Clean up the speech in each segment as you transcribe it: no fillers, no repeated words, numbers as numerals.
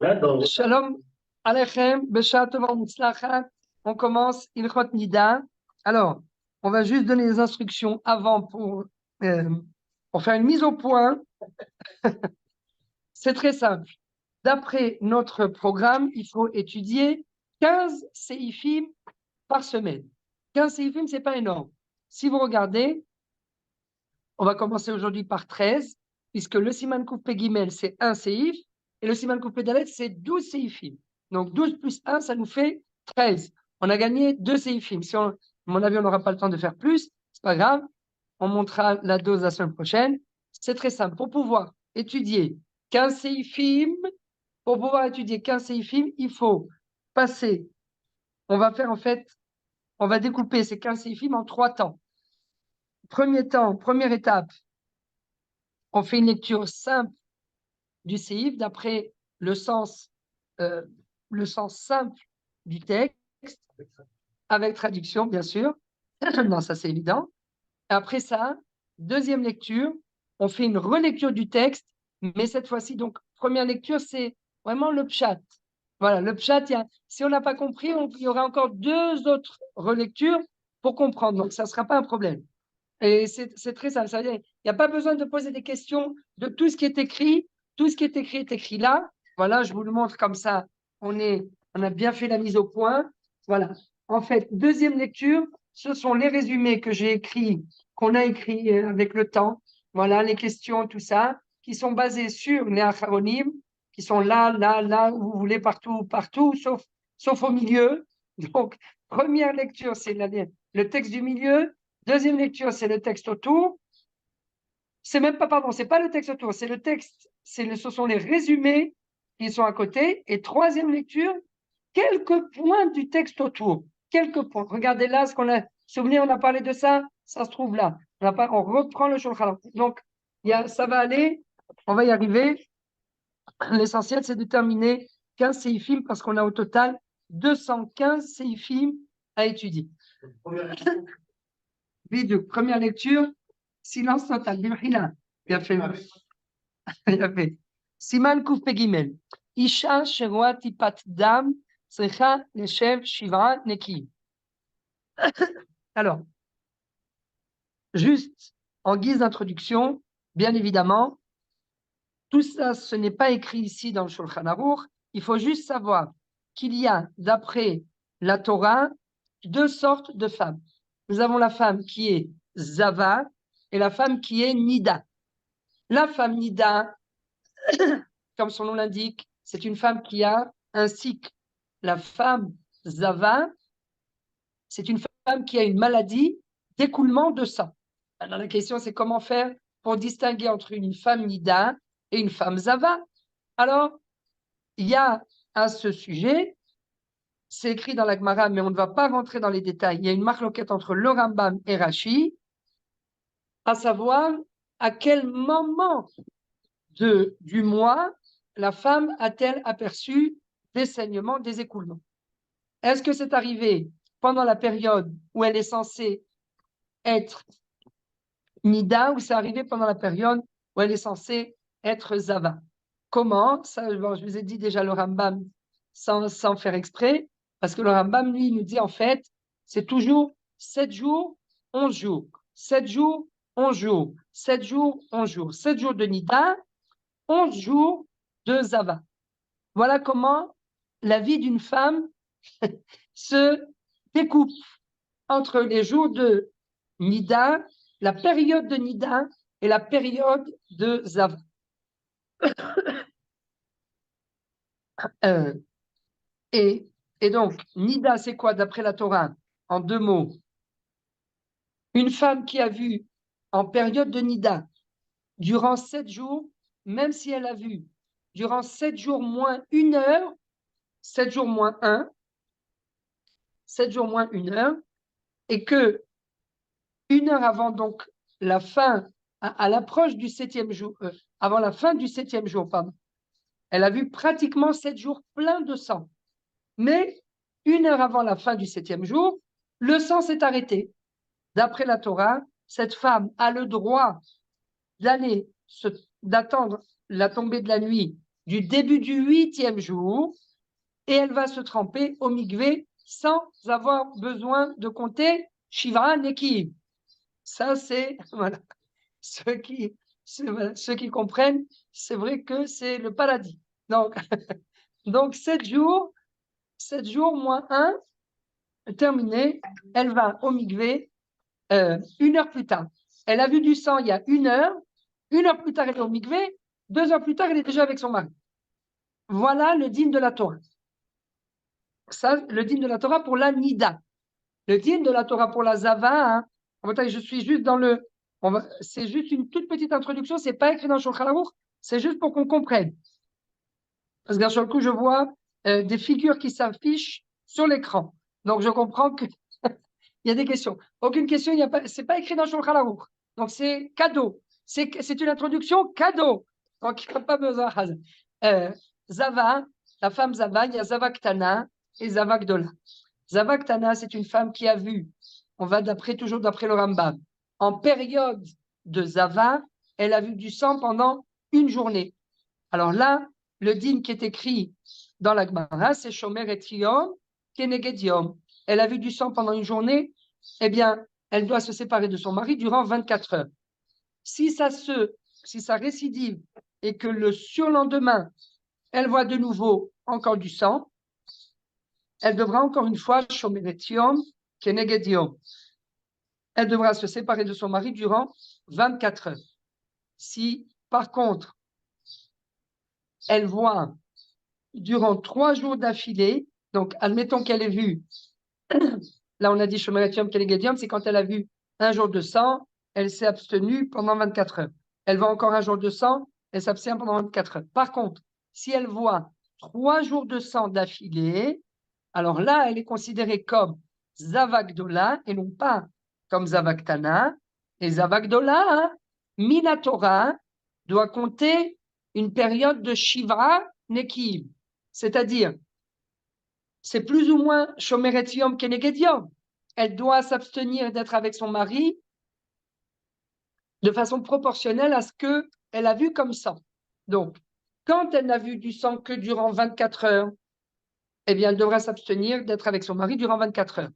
Shalom Aleichem, Beshat Tova Mutzlachat. On commence Ilchot Nida. Alors, on va juste donner les instructions avant pour faire une mise au point. C'est très simple. D'après notre programme, il faut étudier 15 séifim par semaine. 15 séifim, ce n'est pas énorme. Si vous regardez, on va commencer aujourd'hui par 13, puisque le Siman Kouf Pegimel, c'est un séif, et le Siman Kouf Pedalet, c'est 12 séifim. Donc 12 plus 1, ça nous fait 13. On a gagné 2 séifim. Si à mon avis, on n'aura pas le temps de faire plus, c'est pas grave. On montrera la dose la semaine prochaine. C'est très simple. Pour pouvoir étudier 15 séifim, il faut passer. On va faire en fait, on va découper ces 15 séifim en 3 temps. Premier temps, première étape, on fait une lecture simple du séif d'après le sens simple du texte, avec traduction, bien sûr. Non, ça c'est évident. Après ça, deuxième lecture, on fait une relecture du texte, mais cette fois-ci, donc, première lecture, c'est vraiment le pshat. Voilà, le pshat, si on n'a pas compris, il y aura encore 2 autres relectures pour comprendre. Donc, ça ne sera pas un problème. Et c'est très simple. Ça veut dire, il n'y a pas besoin de poser des questions de tout ce qui est écrit. Tout ce qui est écrit là. Voilà, je vous le montre comme ça. On a bien fait la mise au point. Voilà. En fait, deuxième lecture, ce sont les résumés que j'ai écrits, qu'on a écrits avec le temps. Voilà, les questions, tout ça, qui sont basés sur les acharonymes, qui sont là, là, là, où vous voulez, partout, partout, sauf au milieu. Donc, première lecture, c'est le texte du milieu. Deuxième lecture, c'est le texte autour. C'est même pas, pardon, c'est pas le texte autour, c'est le texte, ce sont les résumés qui sont à côté. Et troisième lecture, quelques points du texte autour. Quelques points. Regardez là ce qu'on a. Souvenez, on a parlé de ça, ça se trouve là. On reprend le Shulchan Aruch. Donc, ça va aller, on va y arriver. L'essentiel, c'est de terminer 15 séifim parce qu'on a au total 215 séifim à étudier. Vidéo, première lecture, silence total. Bien fait. Bien fait. Siman Kouf Pegimel. Isha sheroa tipat dam צריכה לשב 7 נקיים. Alors, juste en guise d'introduction, bien évidemment, tout ça, ce n'est pas écrit ici dans le Shulchan Aruch. Il faut juste savoir qu'il y a, d'après la Torah, 2 sortes de femmes. Nous avons la femme qui est Zava et la femme qui est Nida. La femme Nida, comme son nom l'indique, c'est une femme qui a un cycle. La femme Zava, c'est une femme qui a une maladie d'écoulement de sang. Alors la question, c'est comment faire pour distinguer entre une femme Nida et une femme Zava. Alors, il y a à ce sujet, c'est écrit dans la Gemara, mais on ne va pas rentrer dans les détails, il y a une marloquette entre le Rambam et Rashi, à savoir à quel moment du mois la femme a-t-elle aperçu des saignements, des écoulements. Est-ce que c'est arrivé pendant la période où elle est censée être Nida ou c'est arrivé pendant la période où elle est censée être Zava? Comment? Ça, bon, je vous ai dit déjà le Rambam sans faire exprès, parce que le Rambam, lui, nous dit en fait, c'est toujours 7 jours, 11 jours. 7 jours, 11 jours. 7 jours, 11 jours. 7 jours de Nida, 11 jours de Zava. Voilà comment la vie d'une femme se découpe entre les jours de Nida, la période de Nida et la période de Zava. Et donc, Nida, c'est quoi d'après la Torah? En 2 mots. Une femme qui a vu en période de Nida, durant 7 jours, même si elle a vu durant 7 jours moins 1 heure, 7 jours moins 1, 7 jours moins 1 heure, et que 1 heure avant donc la fin, à l'approche du 7e jour, avant la fin du 7e jour, pardon, elle a vu pratiquement 7 jours pleins de sang. Mais 1 heure avant la fin du 7e jour, le sang s'est arrêté. D'après la Torah, cette femme a le droit d'attendre la tombée de la nuit du début du 8e jour et elle va se tremper au mikvé sans avoir besoin de compter Shiva Neki. Ça, c'est voilà, ceux qui comprennent, c'est vrai que c'est le paradis. Donc 7 jours moins 1, terminé, elle va au mikvé 1 heure plus tard. Elle a vu du sang il y a 1 heure plus tard, elle est au mikvé, 2 heures plus tard, elle est déjà avec son mari. Voilà le dîne de la Torah. Ça, le dîne de la Torah pour la Nida. Le dîne de la Torah pour la Zava, hein, je suis juste dans le. C'est juste une toute petite introduction, c'est pas écrit dans le Shulchan Aruch, c'est juste pour qu'on comprenne. Parce que sur le coup, je vois des figures qui s'affichent sur l'écran. Donc, je comprends qu'il y a des questions. Aucune question, c'est pas écrit dans le Shulchan Aruch. Donc, c'est cadeau. C'est une introduction cadeau. Donc, il n'y a pas besoin. Zava, la femme Zava, il y a Zava Ktana et Zava Gdola. Zava Ktana, c'est une femme qui a vu, on va toujours d'après le Rambam, en période de Zava, elle a vu du sang pendant une journée. Alors là, le dîme qui est écrit dans la Gemara, c'est Shomer et Yom, Keneged Yom. Elle a vu du sang pendant une journée, eh bien, elle doit se séparer de son mari durant 24 heures. Si ça récidive et que le surlendemain, elle voit de nouveau encore du sang, elle devra encore une fois Shomer et Yom, Keneged Yom. Elle devra se séparer de son mari durant 24 heures. Si, par contre, elle voit durant 3 jours d'affilée, donc admettons qu'elle ait vu, là on a dit Shomeretium Kenegedium, c'est quand elle a vu un jour de sang, elle s'est abstenue pendant 24 heures. Elle voit encore un jour de sang, elle s'abstient pendant 24 heures. Par contre, si elle voit 3 jours de sang d'affilée, alors là, elle est considérée comme Zavagdola et non pas comme Zavagtana. Et Zavagdola, hein, Minatora, doit compter une période de Shivra Nekiv. C'est-à-dire, c'est plus ou moins Shomeret Yom Keneged Yom. Elle doit s'abstenir d'être avec son mari de façon proportionnelle à ce qu'elle a vu comme sang. Donc, quand elle n'a vu du sang que durant 24 heures, eh bien, elle devra s'abstenir d'être avec son mari durant 24 heures.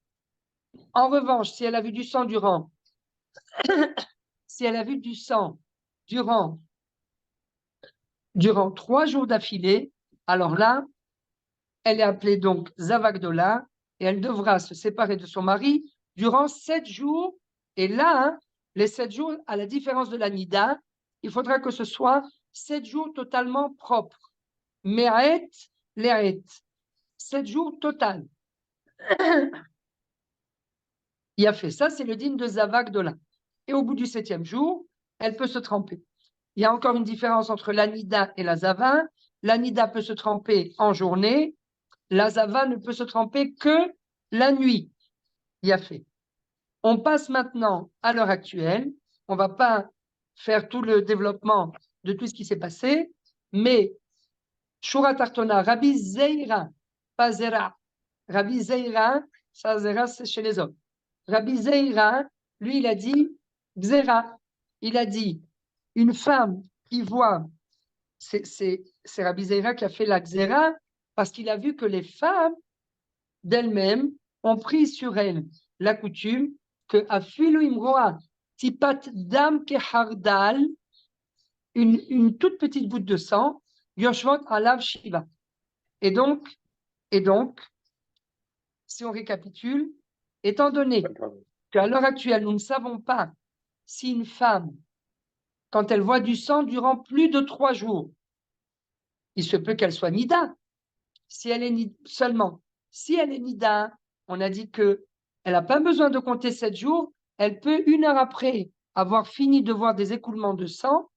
En revanche, si elle a vu du sang durant 3 jours d'affilée, alors là, elle est appelée donc Zavagdola et elle devra se séparer de son mari durant 7 jours. Et là, hein, les 7 jours, à la différence de la Nida, il faudra que ce soit 7 jours totalement propres. Me'aet, le'aet. 7 jours total. Il a fait ça, c'est le dîme de Zavagdola. Et au bout du 7e jour, elle peut se tremper. Il y a encore une différence entre l'anida et la zava. L'anida peut se tremper en journée, la zava ne peut se tremper que la nuit. Il y a fait. On passe maintenant à l'heure actuelle. On ne va pas faire tout le développement de tout ce qui s'est passé, mais Shura Tartona, Rabbi Zeira, pas Zera. Rabbi Zeira, ça Zera, c'est chez les hommes. Rabbi Zeira, lui, il a dit Zera. Il a dit une femme qui voit, c'est Rabbi Zeira qui a fait la Xéra parce qu'il a vu que les femmes d'elles-mêmes ont pris sur elles la coutume que Afilu Imroa, Tipat Dam Kehardal, une toute petite goutte de sang, Yoshvot Alav Shiva. Et donc, si on récapitule, étant donné qu'à l'heure actuelle, nous ne savons pas si une femme, quand elle voit du sang durant plus de 3 jours, il se peut qu'elle soit nida. Si elle est seulement, si elle est nida, on a dit que elle n'a pas besoin de compter 7 jours, elle peut 1 heure après avoir fini de voir des écoulements de sang,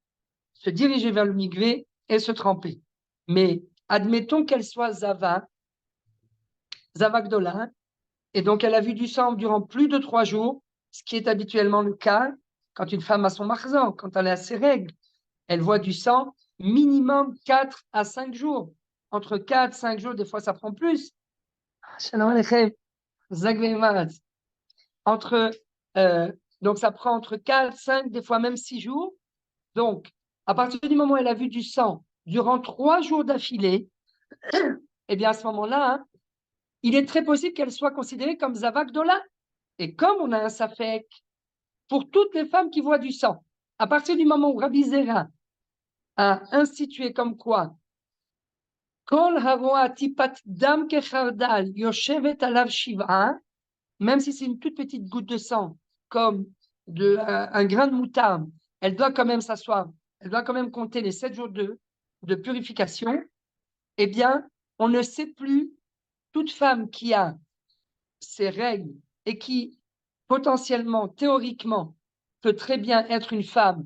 se diriger vers le mikvé et se tremper. Mais admettons qu'elle soit Zavagdola, et donc elle a vu du sang durant plus de 3 jours, ce qui est habituellement le cas quand une femme a son marzan, quand elle a ses règles. Elle voit du sang minimum 4 à 5 jours. Entre 4 et 5 jours, des fois ça prend plus. Donc ça prend entre 4, 5, des fois même 6 jours. Donc, à partir du moment où elle a vu du sang durant 3 jours d'affilée, eh bien, à ce moment-là, hein, il est très possible qu'elle soit considérée comme Zava Gdola. Et comme on a un Safek pour toutes les femmes qui voient du sang, à partir du moment où Rabbi Zera a institué comme quoi Kol haroa tipat dam kechardal yoshevet alav shiv'a, même si c'est une toute petite goutte de sang, comme un grain de moutarde, elle doit quand même s'asseoir, elle doit quand même compter les 7 jours de purification. Eh bien, on ne sait plus, toute femme qui a ses règles et qui, potentiellement, théoriquement, peut très bien être une femme,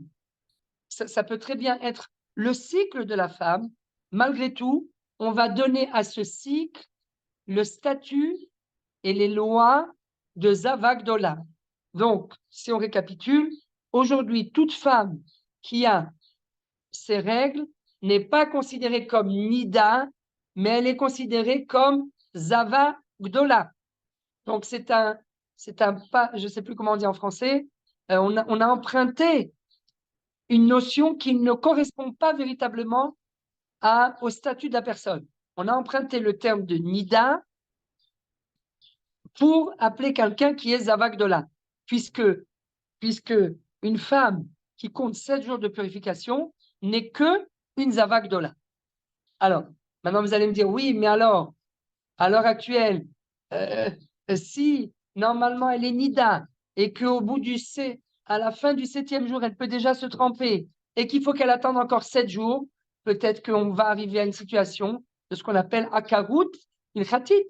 ça peut très bien être le cycle de la femme, malgré tout, on va donner à ce cycle le statut et les lois de Zavagdola. Donc, si on récapitule, aujourd'hui, toute femme qui a ses règles n'est pas considérée comme Nida, mais elle est considérée comme Zavagdola. Donc, c'est un pas, je ne sais plus comment on dit en français, on a emprunté une notion qui ne correspond pas véritablement au statut de la personne. On a emprunté le terme de Nida pour appeler quelqu'un qui est Zavagdola, puisque une femme qui compte 7 jours de purification n'est que une Zavagdola. Alors, maintenant vous allez me dire, oui, mais alors, à l'heure actuelle, si normalement elle est Nida et qu'au bout à la fin du 7e jour, elle peut déjà se tremper et qu'il faut qu'elle attende encore 7 jours, peut-être qu'on va arriver à une situation de ce qu'on appelle Akarut Ilchatit,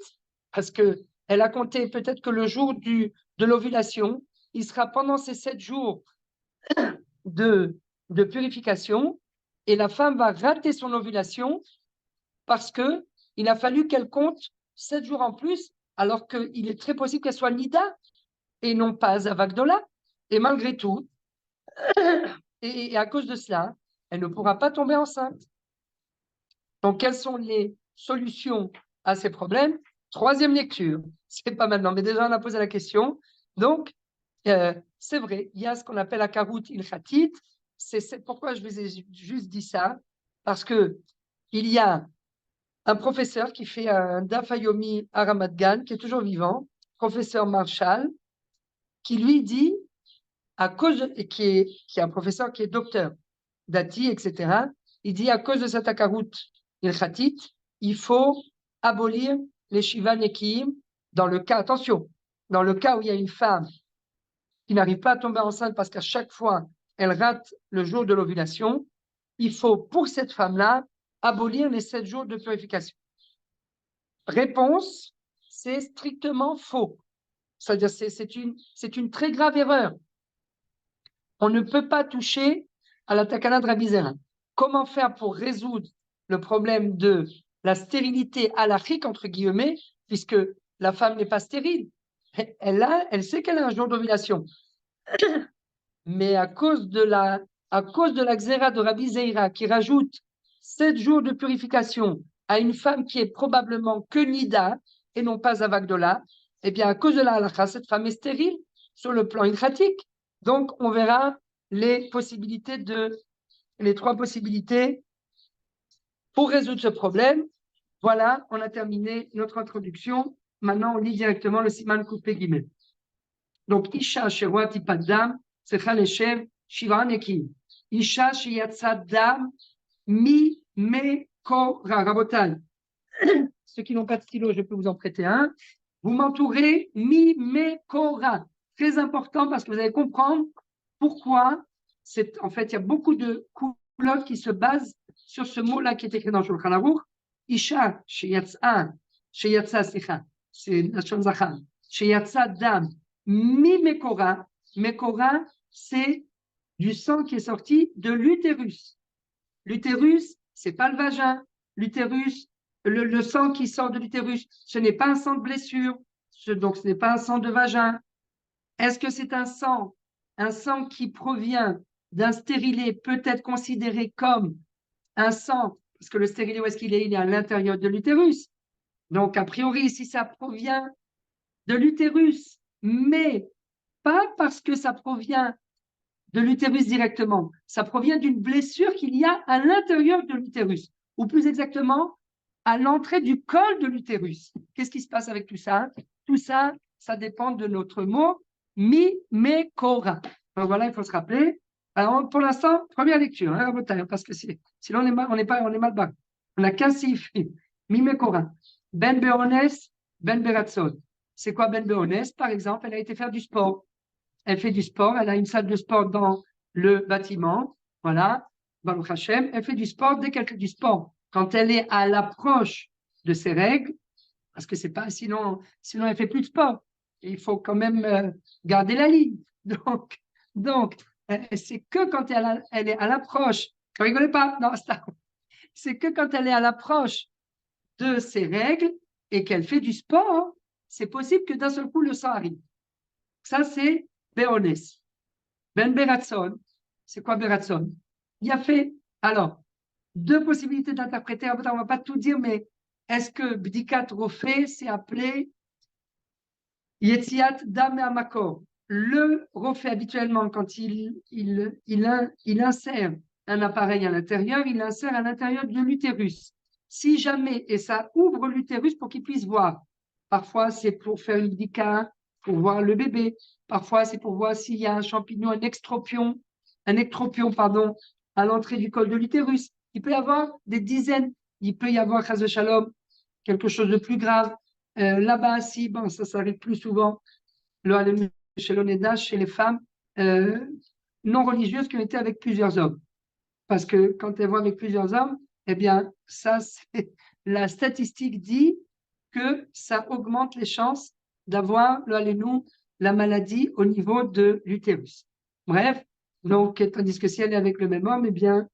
parce qu'elle a compté peut-être que le jour de l'ovulation, il sera pendant ces 7 jours de purification et la femme va rater son ovulation parce qu'il a fallu qu'elle compte 7 jours en plus, alors qu'il est très possible qu'elle soit Nida et non pas Zavagdola. Et malgré tout, et à cause de cela, elle ne pourra pas tomber enceinte. Donc, quelles sont les solutions à ces problèmes? 3e lecture. C'est pas maintenant, mais déjà on a posé la question. Donc, c'est vrai, il y a ce qu'on appelle la karout ilchatit. C'est pourquoi je vous ai juste dit ça, parce que il y a un professeur qui fait un Dafayomi à Ramat Gan, qui est toujours vivant, professeur Marshall, qui lui dit, qui est un professeur qui est docteur d'Ati, etc., il dit à cause de cette akarout ilchatit, il faut abolir les Shiva Nekiim dans le cas, attention, dans le cas où il y a une femme qui n'arrive pas à tomber enceinte parce qu'à chaque fois, elle rate le jour de l'ovulation, il faut, pour cette femme-là, abolir les 7 jours de purification. Réponse, c'est strictement faux. C'est-à-dire, c'est une très grave erreur. On ne peut pas toucher à la takana de Rabbi Zera. Comment faire pour résoudre le problème de la stérilité halachique, entre guillemets, puisque la femme n'est pas stérile. Elle sait qu'elle a un jour d'ovulation. Mais à cause de la xéra de Rabbi Zeira qui rajoute 7 jours de purification à une femme qui est probablement que Nida et non pas Avagdola, eh bien à cause de la halakha, cette femme est stérile sur le plan ilchatique. Donc on verra les 3 possibilités pour résoudre ce problème. Voilà, on a terminé notre introduction. Maintenant on lit directement le siman coupé guillemets. Donc Isha Sheroat Ipadam צריכה לשב 7 נקיים. אישה שיצא דם ממקורה. רבותיי, ceux qui n'ont pas de stylo, je peux vous en prêter un. Vous m'entourez mi-mekora. Très important parce que vous allez comprendre pourquoi. En fait, il y a beaucoup de coulottes qui se basent sur ce mot-là qui est écrit dans Shulchan Aruch. Isha sheyatsa, c'est Lashon Zachar. Sheyatsa dam mi-mekora. Mekora, c'est du sang qui est sorti de l'utérus. L'utérus, c'est pas le vagin. L'utérus, le sang qui sort de l'utérus, ce n'est pas un sang de blessure, donc ce n'est pas un sang de vagin. Est-ce que c'est un sang qui provient d'un stérilé, peut être considéré comme un sang, parce que le stérilé, où est-ce qu'il est? Il est à l'intérieur de l'utérus. Donc, a priori, si ça provient de l'utérus, mais pas parce que ça provient de l'utérus directement. Ça provient d'une blessure qu'il y a à l'intérieur de l'utérus, ou plus exactement, à l'entrée du col de l'utérus. Qu'est-ce qui se passe avec tout ça? Tout ça, ça dépend de notre mot mi-me-kora. Donc voilà, il faut se rappeler. Alors, pour l'instant, première lecture, hein, parce que sinon on est mal bas. On a 15 siffs. Mi-me-kora. Ben Beones, Ben Beratson. C'est quoi Ben Beones? Par exemple, elle a été faire du sport. Elle fait du sport, elle a une salle de sport dans le bâtiment. Voilà, Baruch Hashem. Elle fait du sport dès qu'elle fait du sport. Quand elle est à l'approche de ses règles, parce que c'est pas, sinon elle fait plus de sport. Et il faut quand même garder la ligne. Donc c'est que quand elle est à l'approche, ne rigolez pas, non, c'est que quand elle est à l'approche de ses règles et qu'elle fait du sport, c'est possible que d'un seul coup le sang arrive. Ça, c'est Béones. Ben Beratson. C'est quoi Beratson? Il a fait, alors, deux possibilités d'interpréter. On ne va pas tout dire, mais est-ce que Bdikat Rofé s'est appelé Yetziat Dam Amakor? Le Rofé, habituellement, quand il insère un appareil à l'intérieur, il insère à l'intérieur de l'utérus. Si jamais, et ça ouvre l'utérus pour qu'il puisse voir. Parfois, c'est pour faire une bdika, pour voir le bébé. Parfois, c'est pour voir s'il y a un champignon, un ectropion, pardon, à l'entrée du col de l'utérus. Il peut y avoir des dizaines. Il peut y avoir, chas shalom, quelque chose de plus grave. Là-bas, si, bon, ça arrive plus souvent. Le halem chez l'oneda, chez les femmes non religieuses qui ont été avec plusieurs hommes. Parce que quand elles vont avec plusieurs hommes, eh bien, ça, la statistique dit que ça augmente les chances d'avoir le halénou, la maladie au niveau de l'utérus. Bref, donc, tandis que si elle est avec le même homme, eh bien,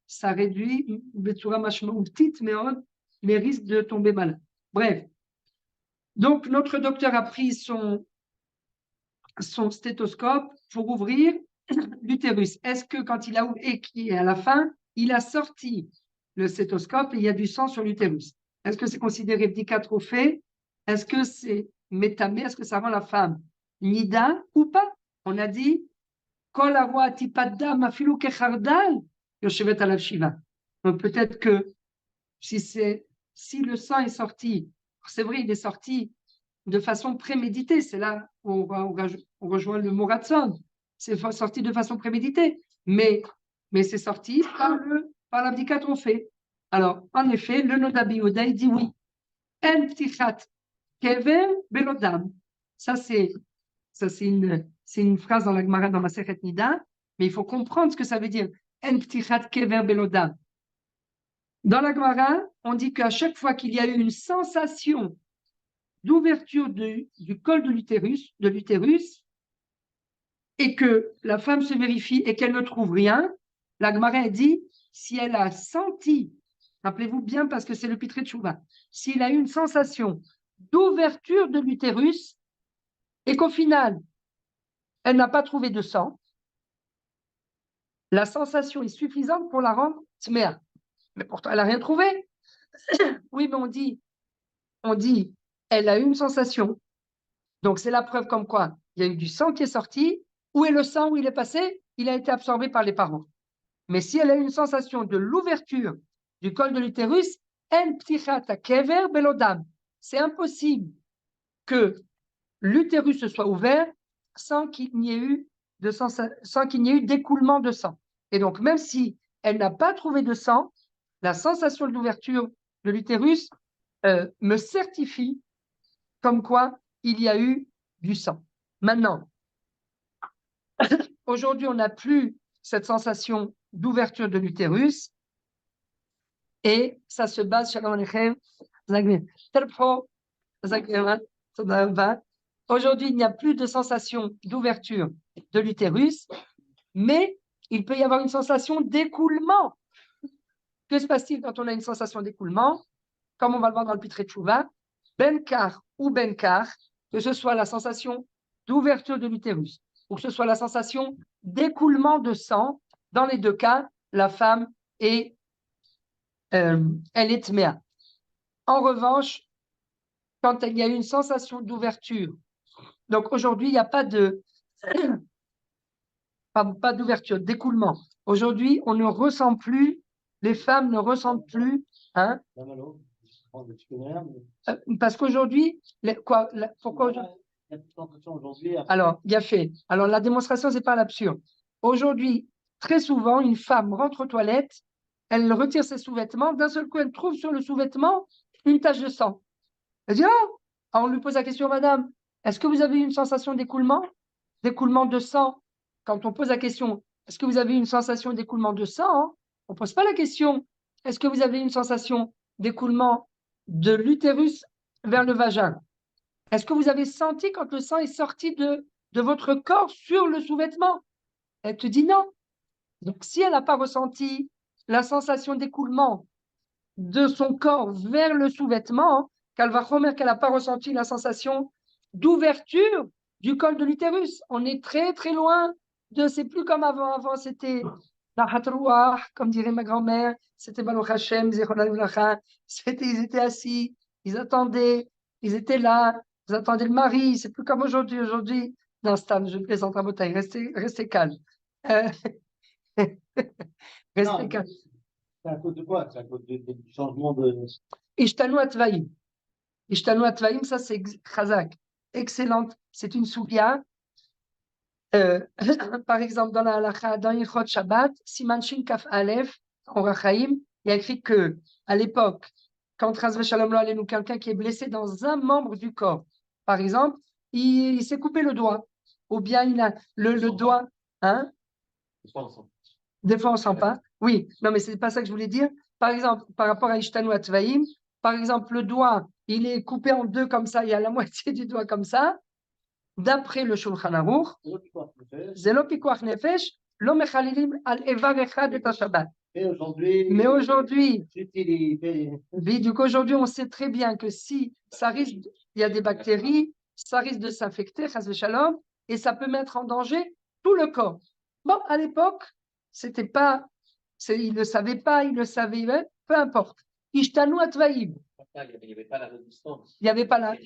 ça réduit, Betsura Mashma, petite, mais risque de tomber malade. Bref. Donc, notre docteur a pris son stéthoscope pour ouvrir l'utérus. Est-ce que quand il a ouvert et qui est à la fin, il a sorti le stéthoscope et il y a du sang sur l'utérus? Est-ce que c'est considéré bdicatrophée? Est-ce que c'est métamé? Est-ce que ça rend la femme nida ou pas? On a dit kol arwa tipadda mafilu kechardal yoshevet alav shiva. Donc peut-être que si le sang est sorti, c'est vrai, il est sorti de façon préméditée. C'est là où on rejoint le mot ratson. C'est sorti de façon préméditée. Mais c'est sorti par l'abdicatrophée. Alors, en effet, le Nodabi Oda, il dit oui. En ptichat kever belodam. Ça, c'est une phrase dans la Gemara, dans Masechet Nida, mais il faut comprendre ce que ça veut dire. En ptichat kever belodam. Dans la Gemara, on dit qu'à chaque fois qu'il y a eu une sensation d'ouverture du col de l'utérus, et que la femme se vérifie et qu'elle ne trouve rien, la Gemara dit, si elle a senti, rappelez-vous bien parce que c'est le Pitré de Chouva, s'il a eu une sensation d'ouverture de l'utérus et qu'au final, elle n'a pas trouvé de sang, la sensation est suffisante pour la rendre tméa. Mais pourtant, elle n'a rien trouvé. Oui, mais on dit, elle a eu une sensation. Donc, c'est la preuve comme quoi il y a eu du sang qui est sorti. Où est le sang? Où il est passé? Il a été absorbé par les parents. Mais si elle a eu une sensation de l'ouverture du col de l'utérus, en ptichata kever belodam. C'est impossible que l'utérus se soit ouvert sans qu'il n'y ait eu d'écoulement de sang. Et donc, même si elle n'a pas trouvé de sang, la sensation de l'ouverture de l'utérus me certifie comme quoi il y a eu du sang. Maintenant, aujourd'hui, on n'a plus cette sensation d'ouverture de l'utérus et ça se base sur aujourd'hui, il n'y a plus de sensation d'ouverture de l'utérus, mais il peut y avoir une sensation d'écoulement. Que se passe-t-il quand on a une sensation d'écoulement? Comme on va le voir dans le Pitré de Chouva, Benkar ou Benkar, que ce soit la sensation d'ouverture de l'utérus ou que ce soit la sensation d'écoulement de sang, dans les deux cas, la femme elle est tméa. En revanche, quand il y a une sensation d'ouverture, donc aujourd'hui, il n'y a pas de pas d'ouverture, d'écoulement. Aujourd'hui, on ne ressent plus, les femmes ne ressentent plus, hein, parce qu'aujourd'hui, pourquoi aujourd'hui? Alors, il y a fait. Alors, la démonstration, c'est pas l'absurde. Aujourd'hui, très souvent, une femme rentre aux toilettes, elle retire ses sous-vêtements, d'un seul coup, elle trouve sur le sous-vêtement une tache de sang. Elle dit, ah, on lui pose la question, madame, est-ce que vous avez une sensation d'écoulement de sang? Quand on pose la question, est-ce que vous avez une sensation d'écoulement de sang, hein, on ne pose pas la question, est-ce que vous avez une sensation d'écoulement de l'utérus vers le vagin? Est-ce que vous avez senti quand le sang est sorti de votre corps sur le sous-vêtement? Elle te dit non. Donc, si elle n'a pas ressenti la sensation d'écoulement de son corps vers le sous-vêtement, hein, qu'elle n'a pas ressenti la sensation d'ouverture du col de l'utérus. On est très, très loin c'est plus comme avant. Avant, c'était la hatrouah, comme dirait ma grand-mère, c'était Baruch Hashem, ils étaient assis, ils attendaient, ils étaient là, ils attendaient le mari. C'est plus comme aujourd'hui. Aujourd'hui, non, Stan, je plaisante à bataille, restez calme. Restez calme. C'est à cause de quoi? C'est à cause du changement de. Ishtanu Atvaïm. Ishtanu Atvaïm, ça c'est Chazak. Excellente. C'est une soulia. Par exemple, dans la halakha, dans Yichot Shabbat, Siman Shin Kaf Aleph, en Rachaim, il y a écrit que, à l'époque, quand Chaz v'Shalom lo aleinu, quelqu'un qui est blessé dans un membre du corps, par exemple, il s'est coupé le doigt, ou bien il a le doigt, hein? Des fois, on sent pas. Oui, non, mais c'est pas ça que je voulais dire. Par exemple, par rapport à Ishtanu Atvaïm, par exemple, le doigt, il est coupé en deux comme ça, il y a la moitié du doigt comme ça. D'après le Shulchan Aruch, Zelo Pikuach Nefesh, lo mechalilim al evar echad et Shabbat. Mais aujourd'hui, on sait très bien que si ça risque, il y a des bactéries, ça risque de s'infecter, chas v'shalom, et ça peut mettre en danger tout le corps. Bon, à l'époque, c'était pas, ils ne savaient pas, ils le savaient, peu importe. Ishtanu Atvaïm. Il n'y avait pas la résistance. Il n'y avait pas la.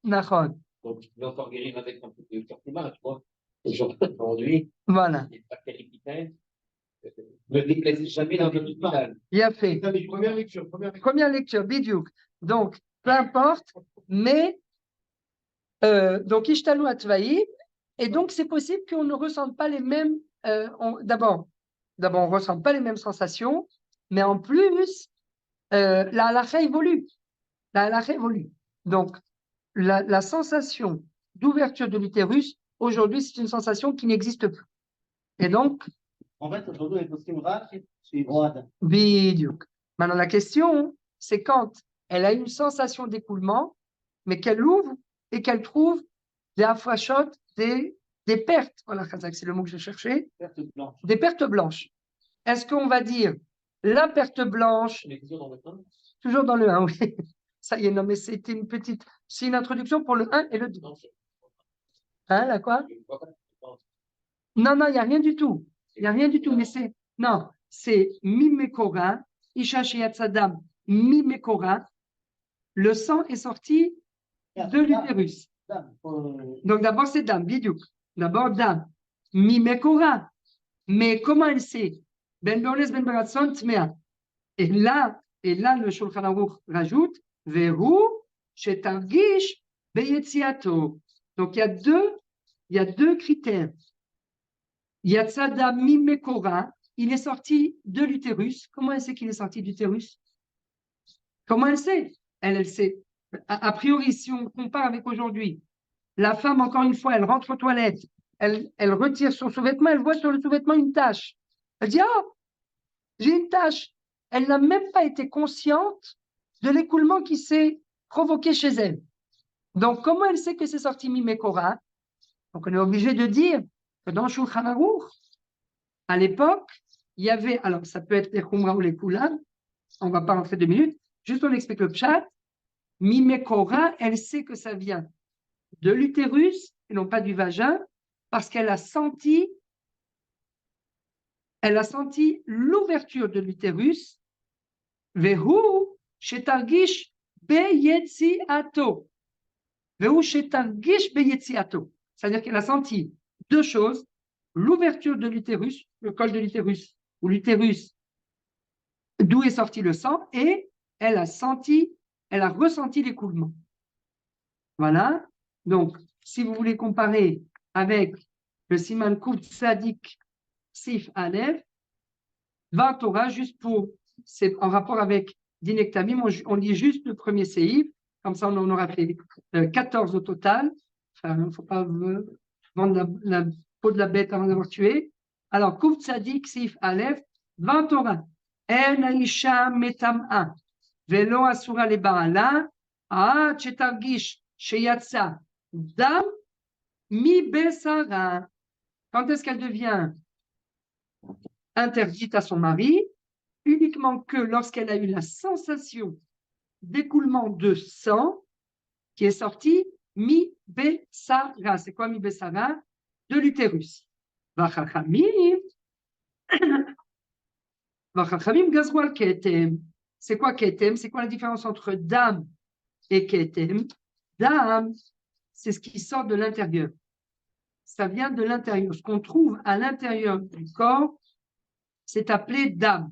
Nachon. Donc, tu peux encore guérir avec un peu de curcuma, tu vois. Aujourd'hui, voilà. Les bactéries qui pèsent ne déplaisent jamais dans notre hôpital. Il a fait. Première lecture, bidiouk. Donc, peu importe, mais donc Ishtanu Atvaïm, et donc c'est possible qu'on ne ressente pas les mêmes. D'abord, on ne ressent pas les mêmes sensations, mais en plus, la halakha évolue. La halakha évolue. Donc, la sensation d'ouverture de l'utérus, aujourd'hui, c'est une sensation qui n'existe plus. Et donc, en fait, aujourd'hui, les poskim rares, c'est Road. Bidiouk. Maintenant, la question, c'est quand elle a une sensation d'écoulement, mais qu'elle ouvre et qu'elle trouve des afrachot, des pertes. Voilà, c'est le mot que je cherchais. Des pertes blanches. Est-ce qu'on va dire la perte blanche? Toujours dans le 1, oui. Ça y est, non, mais c'était une petite. C'est une introduction pour le 1 et le 2. Hein, là, quoi? Non, il n'y a rien du tout. Il n'y a rien du tout, mais c'est. Non, c'est Mimekora, Isha Shiatsadam, Mimekora. Le sang est sorti de l'utérus. Donc d'abord, c'est Dam, Bidiouk. D'abord, Dam. Mimekora. Mais comment elle sait? Ben Beones, Ben Beratson, Tmea. Et là, le Shulchan Aruch rajoute, Vehu, Shetargish, Beyetziato. Donc il y a deux critères. Yatsada Mimekora, il est sorti de l'utérus. Comment elle sait qu'il est sorti de l'utérus? Comment elle sait? Elle sait. A priori, si on compare avec aujourd'hui, la femme, encore une fois, elle rentre aux toilettes, elle retire son sous-vêtement, elle voit sur le sous-vêtement une tache. Elle dit, ah, j'ai une tache. Elle n'a même pas été consciente de l'écoulement qui s'est provoqué chez elle. Donc, comment elle sait que c'est sorti Mimekora? Donc, on est obligé de dire que dans Shulchan Aruch, à l'époque, il y avait, alors ça peut être les Khumra ou les Kulam, on ne va pas rentrer 2 minutes, juste on explique le pshat. Mimekora, elle sait que ça vient de l'utérus et non pas du vagin, parce qu'elle a senti l'ouverture de l'utérus. Vehu shetargish beyetziato. Vehu shetargish beyetziato. C'est-à-dire qu'elle a senti deux choses. l'ouverture de l'utérus, le col de l'utérus, ou l'utérus d'où est sorti le sang, et elle a ressenti l'écoulement. Voilà. Donc, si vous voulez comparer avec le Siman Kouf Tzadik Sif Aleph, 20 Torah, juste pour, c'est en rapport avec Dinektamim, on lit juste le premier Seif, comme ça on en aura fait 14 au total. Enfin, il ne faut pas vendre la peau de la bête avant d'avoir tué. Alors, Kouf Tzadik Sif Aleph, 20 Torah. En Aisha Metam'a, Velo Asura le Baala, Chetargish, Sheyatsa, Dam, Mi Besara. Quand est-ce qu'elle devient interdite à son mari? Uniquement que lorsqu'elle a eu la sensation d'écoulement de sang qui est sorti mi besara. C'est quoi mi besara? De l'utérus. Vachachamim gazru al ketem. C'est quoi ketem? C'est quoi la différence entre dam et ketem? Dam, c'est ce qui sort de l'intérieur. Ça vient de l'intérieur. Ce qu'on trouve à l'intérieur du corps, c'est appelé dam.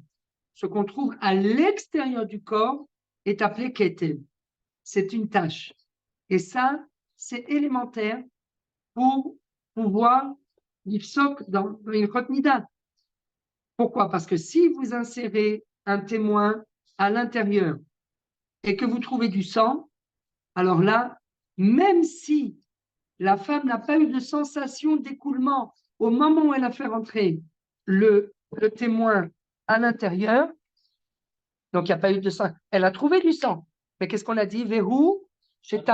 Ce qu'on trouve à l'extérieur du corps est appelé ketem. C'est une tâche. Et ça, c'est élémentaire pour pouvoir l'ifsok dans une nida. Pourquoi? Parce que si vous insérez un témoin à l'intérieur et que vous trouvez du sang, alors là, même si la femme n'a pas eu de sensation d'écoulement au moment où elle a fait rentrer le témoin à l'intérieur, donc il n'y a pas eu de sang, elle a trouvé du sang. Mais qu'est-ce qu'on a dit? Verrou, s'il n'y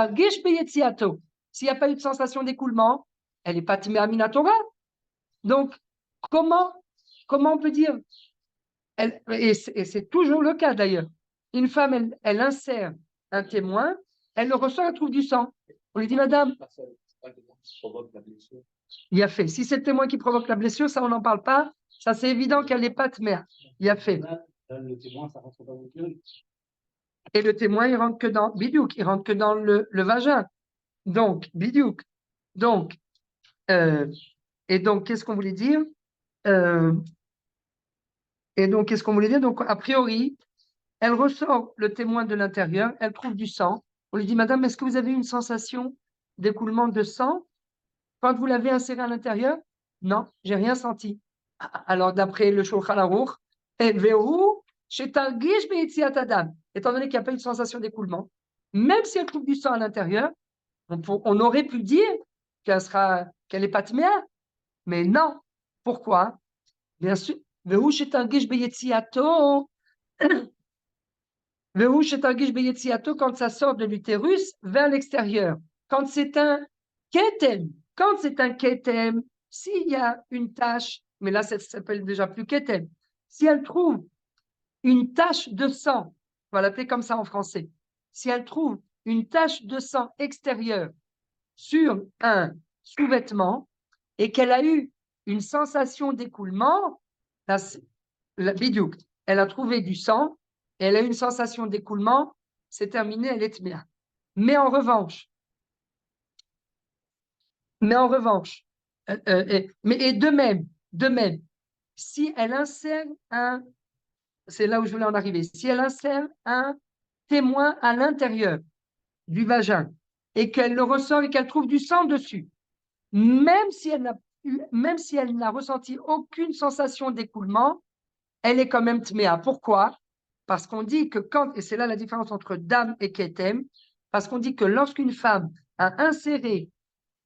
a pas eu de sensation d'écoulement, elle n'est pas Timea Minatora. Donc, comment on peut dire, et c'est toujours le cas d'ailleurs, une femme, elle insère un témoin, elle le reçoit, elle trouve du sang. On lui dit, madame, il a fait. Si c'est le témoin qui provoque la blessure, ça, on n'en parle pas. Ça, c'est évident qu'elle n'est pas Timea. Il a fait. Le témoin, ça rentre dans l'utérus. Et le témoin, il rentre que dans Bidiouk, il rentre que dans le vagin. Donc, Bidiouk. Donc, et donc, qu'est-ce qu'on voulait dire? Donc, a priori, elle ressort le témoin de l'intérieur, elle trouve du sang. On lui dit, madame, est-ce que vous avez une sensation d'écoulement de sang quand vous l'avez inséré à l'intérieur? Non, j'ai rien senti. Alors, d'après le Shulchan Aruch, étant donné qu'il n'y a pas eu de sensation d'écoulement, même si elle trouve du sang à l'intérieur, on aurait pu dire qu'elle n'est pas tméa, mais non. Pourquoi? Bien sûr, quand ça sort de l'utérus vers l'extérieur. Quand c'est un ketem, s'il y a une tache, mais là ça s'appelle déjà plus ketem, si elle trouve une tache de sang, on va l'appeler comme ça en français, si elle trouve une tache de sang extérieure sur un sous-vêtement et qu'elle a eu une sensation d'écoulement, la bidiouk, elle a trouvé du sang, et elle a eu une sensation d'écoulement, c'est terminé, elle est tméa. Mais en revanche, et de même, si elle insère c'est là où je voulais en arriver, si elle insère un témoin à l'intérieur du vagin et qu'elle le ressort et qu'elle trouve du sang dessus, même si elle n'a ressenti aucune sensation d'écoulement, elle est quand même tméa. Pourquoi? Parce qu'on dit que et c'est là la différence entre dam et ketem, parce qu'on dit que lorsqu'une femme a inséré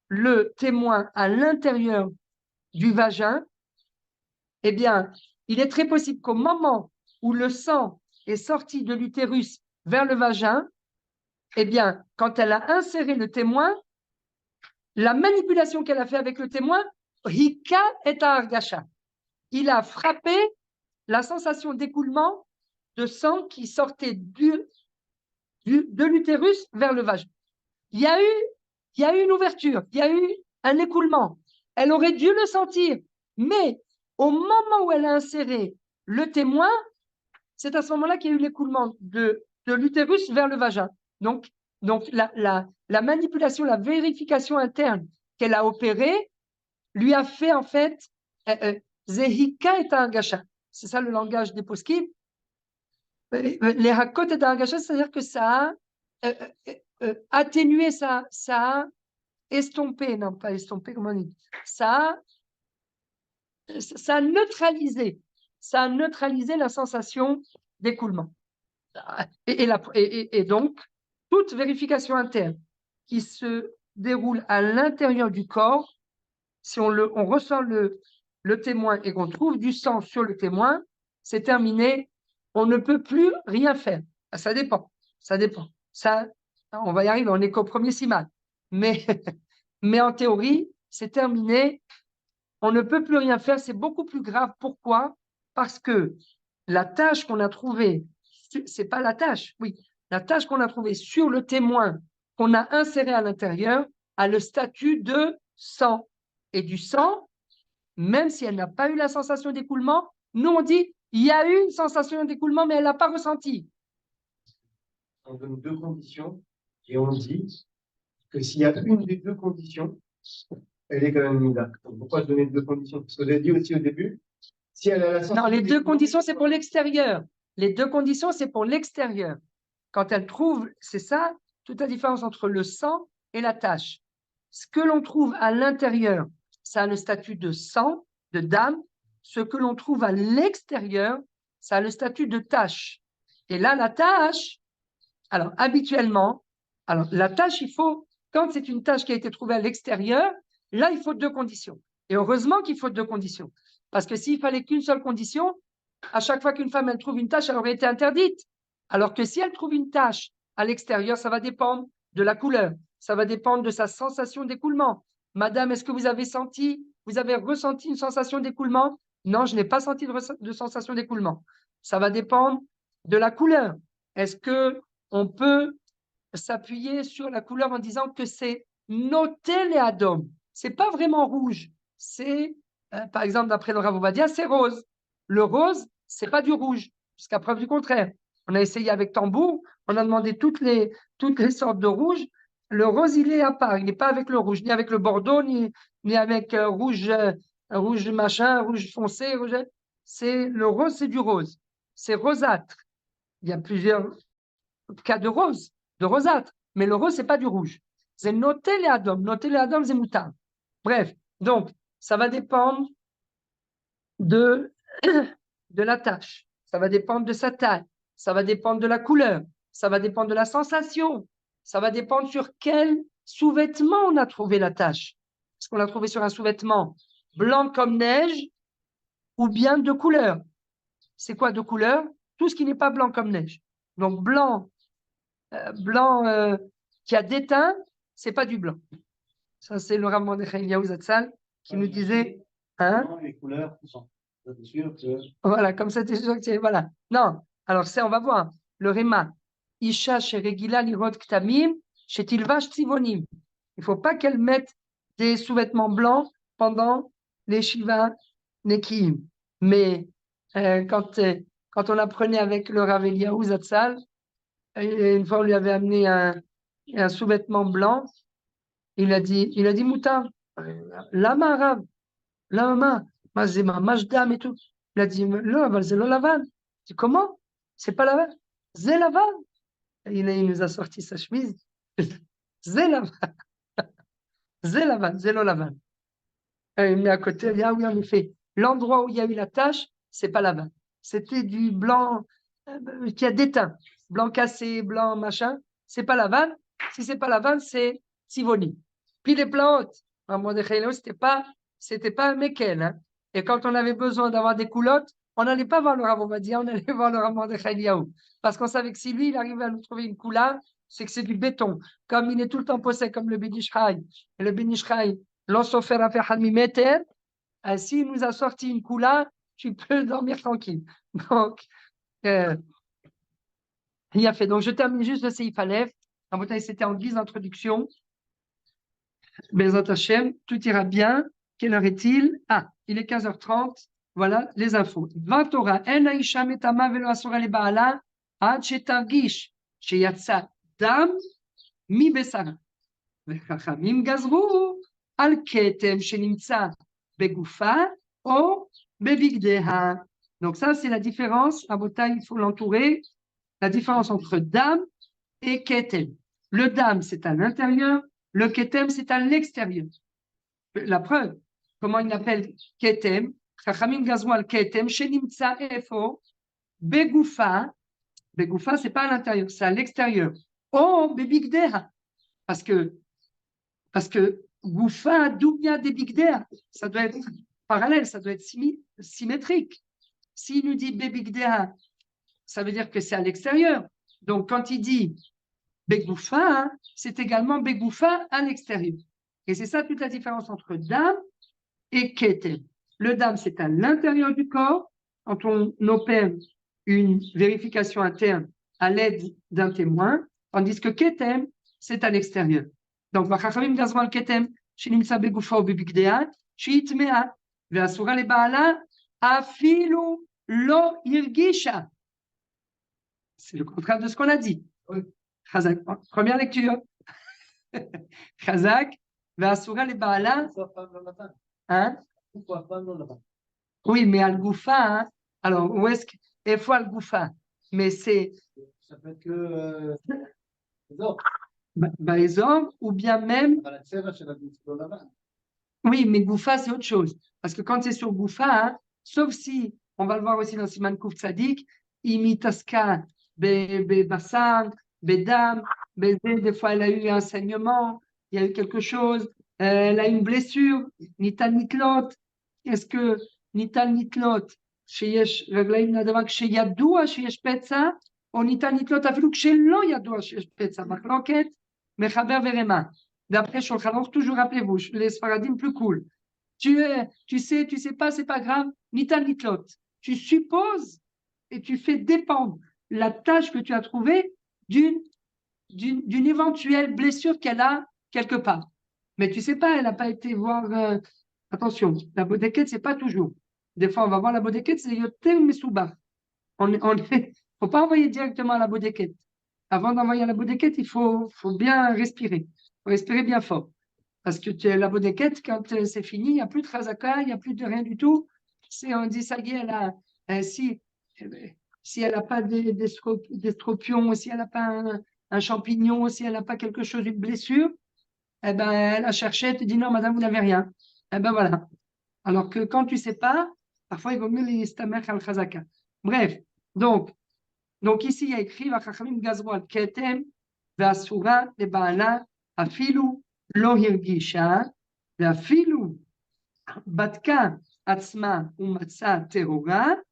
le témoin à l'intérieur du vagin, eh bien, il est très possible qu'au moment où le sang est sorti de l'utérus vers le vagin, eh bien, quand elle a inséré le témoin, la manipulation qu'elle a fait avec le témoin, Hika et Argasha, il a frappé la sensation d'écoulement de sang qui sortait de l'utérus vers le vagin. Il y a eu une ouverture, il y a eu un écoulement. Elle aurait dû le sentir, mais au moment où elle a inséré le témoin, c'est à ce moment-là qu'il y a eu l'écoulement de l'utérus vers le vagin. Donc la manipulation, la vérification interne qu'elle a opérée lui a fait en fait Zehika et Hangasha. C'est ça le langage des poskim. Les hakot et Hangasha, c'est-à-dire que ça a atténué, ça a estompé, non pas estompé, comment on dit, ça a neutralisé la sensation d'écoulement. Et donc, toute vérification interne qui se déroule à l'intérieur du corps, si on ressent le témoin et qu'on trouve du sang sur le témoin, c'est terminé, on ne peut plus rien faire. Ça dépend. Ça, on va y arriver, on n'est qu'au premier siman. Mais en théorie, c'est terminé, on ne peut plus rien faire, c'est beaucoup plus grave. Pourquoi? Parce que la tâche qu'on a trouvée, c'est pas la tâche, oui, la tâche qu'on a trouvée sur le témoin qu'on a inséré à l'intérieur a le statut de sang. Et du sang, même si elle n'a pas eu la sensation d'écoulement, nous on dit il y a eu une sensation d'écoulement, mais elle n'a pas ressenti. On donne deux conditions et on dit que s'il y a une des deux conditions, elle est quand même nida. Pourquoi donner deux conditions? Parce que j'ai dit aussi au début, si elle a la sensation. Non, les deux conditions, c'est pour l'extérieur. Les deux conditions, c'est pour l'extérieur. Quand elle trouve, c'est ça, toute la différence entre le sang et la tache. Ce que l'on trouve à l'intérieur, ça a le statut de sang, de dame. Ce que l'on trouve à l'extérieur, ça a le statut de tache. Et là, la tache, alors habituellement, la tache, quand c'est une tache qui a été trouvée à l'extérieur, là, il faut deux conditions. Et heureusement qu'il faut deux conditions. Parce que s'il fallait qu'une seule condition, à chaque fois qu'une femme elle trouve une tache, elle aurait été interdite. Alors que si elle trouve une tache à l'extérieur, ça va dépendre de la couleur, ça va dépendre de sa sensation d'écoulement. Madame, est-ce que vous avez ressenti une sensation d'écoulement? Non, je n'ai pas senti de sensation d'écoulement. Ça va dépendre de la couleur. Est-ce que on peut s'appuyer sur la couleur en disant que c'est noté les adom? C'est pas vraiment rouge. C'est, par exemple, d'après le Rav Ovadia, c'est rose. Le rose, c'est pas du rouge, jusqu'à preuve du contraire. On a essayé avec tambour, on a demandé toutes les sortes de rouge. Le rose, il est à part, il n'est pas avec le rouge, ni avec le bordeaux, ni avec rouge machin, rouge foncé. Le rose, c'est du rose. C'est rosâtre. Il y a plusieurs cas de rose, de rosâtre, mais le rose, c'est pas du rouge. C'est noté les adom, c'est moutarde. Bref, donc, ça va dépendre de la tâche, ça va dépendre de sa taille, ça va dépendre de la couleur, ça va dépendre de la sensation, ça va dépendre sur quel sous-vêtement on a trouvé la tâche. Est-ce qu'on l'a trouvé sur un sous-vêtement blanc comme neige ou bien de couleur? C'est quoi de couleur? Tout ce qui n'est pas blanc comme neige. Donc blanc qui a déteint, c'est pas du blanc. Ça, c'est le Rav Mordechai Eliyahu Zatzal qui nous disait, hein? Les couleurs, c'est sûr que. Voilà, comme ça, t'es sûr que c'est, voilà. Non, alors ça, on va voir. Le Réma, Isha Sheregila Lirot Ktamim, Shetilvash Tzivonim. Il ne faut pas qu'elle mette des sous-vêtements blancs pendant les Shiva Nekiim. Mais quand on apprenait avec le Rav Eliyahu Zatzal, une fois, on lui avait amené un sous-vêtement blanc. Il a dit Moutar, lama arabe, lama, mazema, majdam et tout. Il a dit, non, c'est le lavan. Je dis, comment? C'est pas lavan. C'est lavan. Il nous a sorti sa chemise. C'est lavan. C'est lavan, c'est le lavan. Il met à côté, il dit, ah oui, en effet, l'endroit où il y a eu la tache, c'est pas lavan. C'était du blanc qui a déteint. Blanc cassé, blanc machin. C'est pas lavan. Si c'est pas lavan, c'est tivoni. Puis les plantes, à Mordechai, c'était pas un Mekel. Hein. Et quand on avait besoin d'avoir des coulottes, on n'allait pas voir le Rav Ovadia, on allait voir le Rav Mordechai Eliyahu. Parce qu'on savait que si lui, il arrivait à nous trouver une coula, c'est que c'est du béton. Comme il est tout le temps posé comme le Ben Ish Chai. Et le Ben Ish Chai, l'ossofer a fait halmimeter, s'il nous a sorti une coula, tu peux dormir tranquille. Donc, il a fait. Donc, je termine juste le Seif Aleph. En bouteille, c'était en guise d'introduction. Bezat Hashem, tout ira bien. Quelle heure est-il? Ah, il est 15h30. Voilà les infos. 20 Torah. En aisha metama velo asura le baala ad shetargish sheyatsa dam mi besara. וחכמים גזרו על כתם שנמצא בגופה ou bebigdeha. Donc ça, c'est la différence. À Botaï, il faut l'entourer. La différence entre dam et ketem. Le dam, c'est à l'intérieur. Le ketem, c'est à l'extérieur. La preuve, comment il l'appelle ketem? Chachamim gazwal ketem, shenimtsa efo, begoufa. Begoufa, c'est pas à l'intérieur, c'est à l'extérieur. Oh, bebigdeha. Parce que goufa, doubia des bigdeha. Ça doit être parallèle, ça doit être symétrique. S'il nous dit bebigdeha, ça veut dire que c'est à l'extérieur. Donc, quand il dit begoufa, c'est également begoufa à l'extérieur. Et c'est ça toute la différence entre dam et ketem. Le dam, c'est à l'intérieur du corps, quand on opère une vérification interne à l'aide d'un témoin, tandis que ketem, c'est à l'extérieur. Donc, vachachamim gazman ketem, shenimtsa begoufa ou bebigdea, sheitmea, ve'asura lebaala, afilu lo irgisha. C'est le contraire de ce qu'on a dit. Chazak, première lecture. Chazak, ve'asura lebaala. Hein? Oui, mais al-Goufa, hein? Alors, où est-ce que. Et fois al-Goufa, mais c'est. Ça peut être que Baezor, ou bien même. Oui, mais Goufa, c'est autre chose. Parce que quand c'est sur Goufa, hein, sauf si, on va le voir aussi dans Siman Kouf Tzadik, imitaska, bassar, bedam, des fois elle a eu un saignement, il y a eu quelque chose, elle a une blessure, nital nitlot. Est-ce que nital nitlot, שיש רגליים לדבר כשידוע שיש פצע, או ניתן לתלות אפילו כשלא ידוע שיש פצע, מחלוקת, מחבר ורמה. D'après Shulchan Aruch, toujours rappelez-vous, les Sfaradim plus cool. Tu sais pas, c'est pas grave, nital nitlot. Tu supposes et tu fais dépendre la tâche que tu as trouvée d'une éventuelle blessure qu'elle a quelque part. Mais tu sais pas, elle n'a pas été voir. Attention, la bodeket, c'est pas toujours. Des fois, on va voir la bodeket, c'est yoter mesouba. Faut pas envoyer directement à la bodeket. Avant d'envoyer à la bodeket, il faut bien respirer. Faut respirer bien fort. Parce que la bodeket, quand c'est fini, il n'y a plus de chazaka, il n'y a plus de rien du tout. On dit, ça y est, si elle n'a pas d'estropion, si elle n'a pas un champignon, si elle n'a pas quelque chose, une blessure, eh ben, elle a cherché, elle te dit non, madame, vous n'avez rien. Eh ben voilà. Alors que quand tu ne sais pas, parfois il vaut mieux les stamer al chazaka. Bref, donc ici il y a écrit Vachachamim gazru al ketem ve'asura lebaala afilu lo hirgisha ve'afilu batka atzma umatza tehora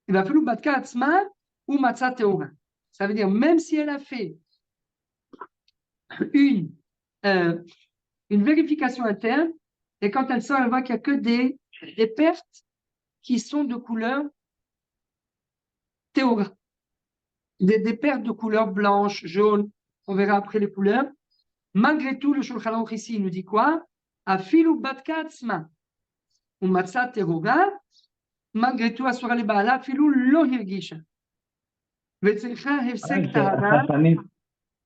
ve'afilu batka atzma umatza tehora. Ça veut dire même si elle a fait une vérification interne, et quand elle sort, elle voit qu'il n'y a que des pertes qui sont de couleur théora. Des pertes de couleur blanche, jaune, on verra après les couleurs. Malgré tout, le Shulchan Aruch ici, il nous dit quoi? Afilu batka atzma umatza tehora, malgré tout, asura lebaala afilu lo hirgisha. וצריכה הפסק טהרה.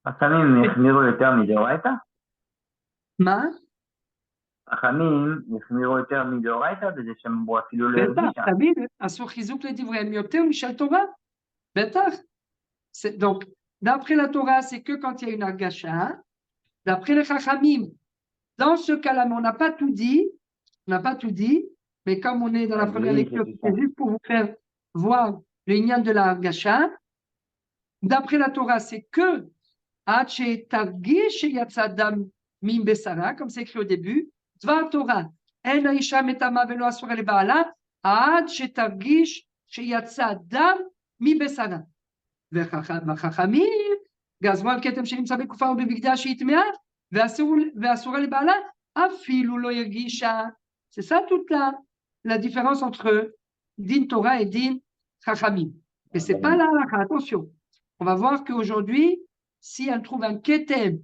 חכמים החמירו יותר מדאורייתא? מה? חכמים החמירו יותר מדאורייתא בזה שאמרו אפילו לא הרגישה. תמיד אסור חיזוק לדבריהם יותר משל תורה. בטח. Donc, d'après la Torah, c'est que quand il y a une argacha. D'après les Chachamim, dans ce cas-là, on n'a pas tout dit. Mais comme on est dans la première lecture, c'est juste pour vous faire voir le lien de la argacha. D'après la Torah, c'est que comme c'est écrit au début, Dvar Torah, En Aisha Metama Velo Asura Le Baala, Ad Shetargish Sheyatsa Dam Mi Besara. Vechachamim, Gazwal Ketem Shenimtsa Bekufa Ubebigdea Sheitmea, Ve'asura Le Baala, Afilu Lo Yergisha. C'est ça toute la différence entre Din Torah et Din Chachamim. Et c'est pas là, attention. On va voir qu'aujourd'hui, si elle trouve un ketem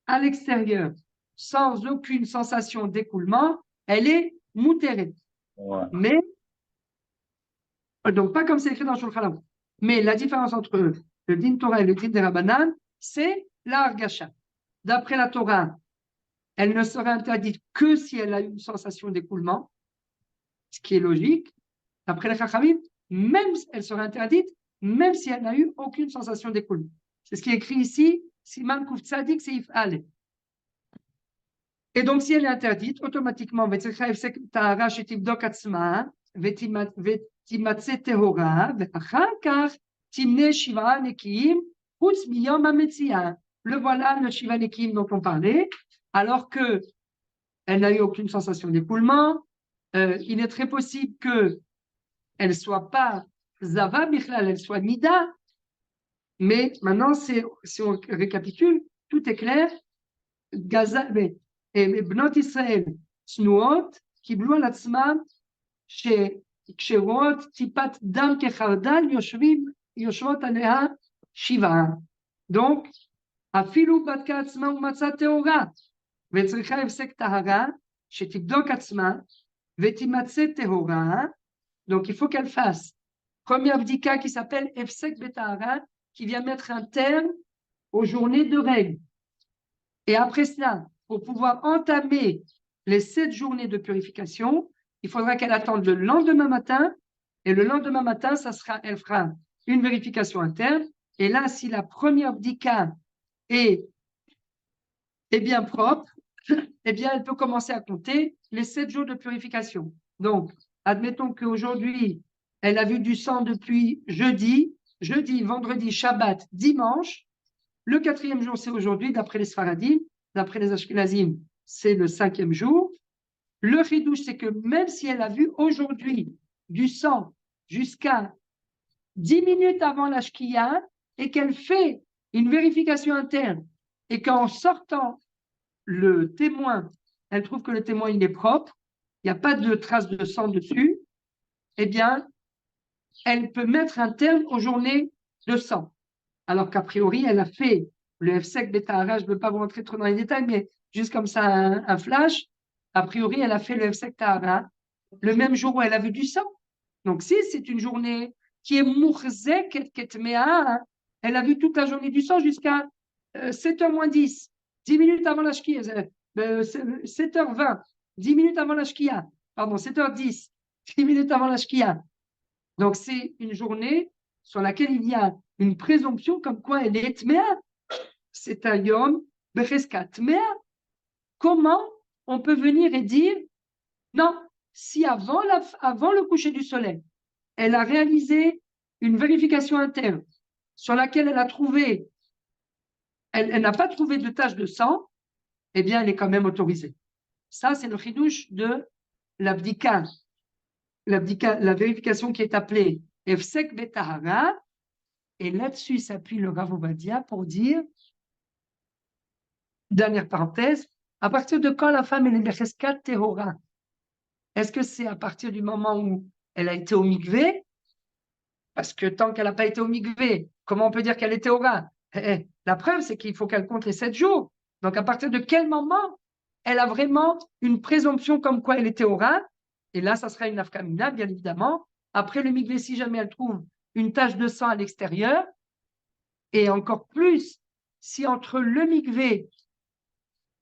à l'extérieur, sans aucune sensation d'écoulement, elle est moutérée. Ouais. Mais, donc pas comme c'est écrit dans Shulchan Aruch. Mais la différence entre le din Torah et le din des Rabbanan, c'est la hargasha. D'après la Torah, elle ne serait interdite que si elle a une sensation d'écoulement. ce qui est logique, d'après les Chachamim, même elle serait interdite, même si elle n'a eu aucune sensation d'écoulement. C'est ce qui est écrit ici, Siman Kuf Tzadik Seif Ale. Et donc, si elle est interdite, automatiquement, Tahara Shetibdok Atzma, ותימצא טהורה, ואחר כך תמנה 7 נקיים, חוץ מיום המציאה. Le voilà, le Shiva Nekim dont on parlait, alors que elle n'a eu aucune sensation d'écoulement. Il est très possible qu'elle ne soit pas Zava Bichlal, elle soit Mida. Mais maintenant, si on récapitule, tout est clair. Gaza, בנות ישראל צנועות קיבלו על עצמם כשרואות טיפת דם כחרדל יושבות עליה 7. Donc, אפילו בדקה עצמה ומצאה טהורה, וצריכה הפסק טהרה, שתבדוק עצמה ותימצא טהורה. Donc, il faut qu'elle fasse première bdika qui s'appelle Efsek Betahara, qui vient mettre un terme aux journées de règles. Et après cela, pour pouvoir entamer les 7 journées de purification, il faudra qu'elle attende le lendemain matin. Et le lendemain matin, elle fera une vérification interne. Et là, si la première bdika est bien propre, eh bien, elle peut commencer à compter les 7 jours de purification. Donc, admettons qu'aujourd'hui, elle a vu du sang depuis jeudi, vendredi, Shabbat, dimanche. Le 4e jour, c'est aujourd'hui, d'après les Sfaradim. D'après les Ashkenazim, c'est le 5e jour. Le chidouche, c'est que même si elle a vu aujourd'hui du sang jusqu'à 10 minutes avant la shkiya et qu'elle fait une vérification interne et qu'en sortant le témoin, elle trouve que le témoin il est propre, il n'y a pas de traces de sang dessus, eh bien, elle peut mettre un terme aux journées de sang. Alors qu'a priori, elle a fait le Efsek Betahara, je ne veux pas vous rentrer trop dans les détails, mais juste comme ça, un flash. A priori, elle a fait le Efsek Tahara le même jour où elle a vu du sang. Donc, si c'est une journée qui est Mourzek Ketmea, elle a vu toute la journée du sang jusqu'à 7h moins 10, 10 minutes avant la Shkia, 7h20, 10 minutes avant la Shkia, pardon, 7h10, 10 minutes avant la Shkia. Donc, c'est une journée sur laquelle il y a une présomption comme quoi elle est Tmea. C'est un Yom Becheskat Tmea. Comment on peut venir et dire, non, si avant le coucher du soleil, elle a réalisé une vérification interne sur laquelle elle a trouvé, elle n'a pas trouvé de tache de sang, eh bien, elle est quand même autorisée. Ça, c'est le chidouche de l'abdika, la vérification qui est appelée Efsek Betahara. Et là-dessus s'appuie le Rav Ovadia pour dire, dernière parenthèse, à partir de quand la femme est Becheskat Tehora? Est-ce que c'est à partir du moment où elle a été au mikvé? Parce que tant qu'elle n'a pas été au mikvé, comment on peut dire qu'elle est Tehora? La preuve, c'est qu'il faut qu'elle compte les 7 jours. Donc, à partir de quel moment elle a vraiment une présomption comme quoi elle est Tehora? Et là, ça sera une nafkamina, bien évidemment. Après le mikvé, si jamais elle trouve une tache de sang à l'extérieur, et encore plus, si entre le mikvé,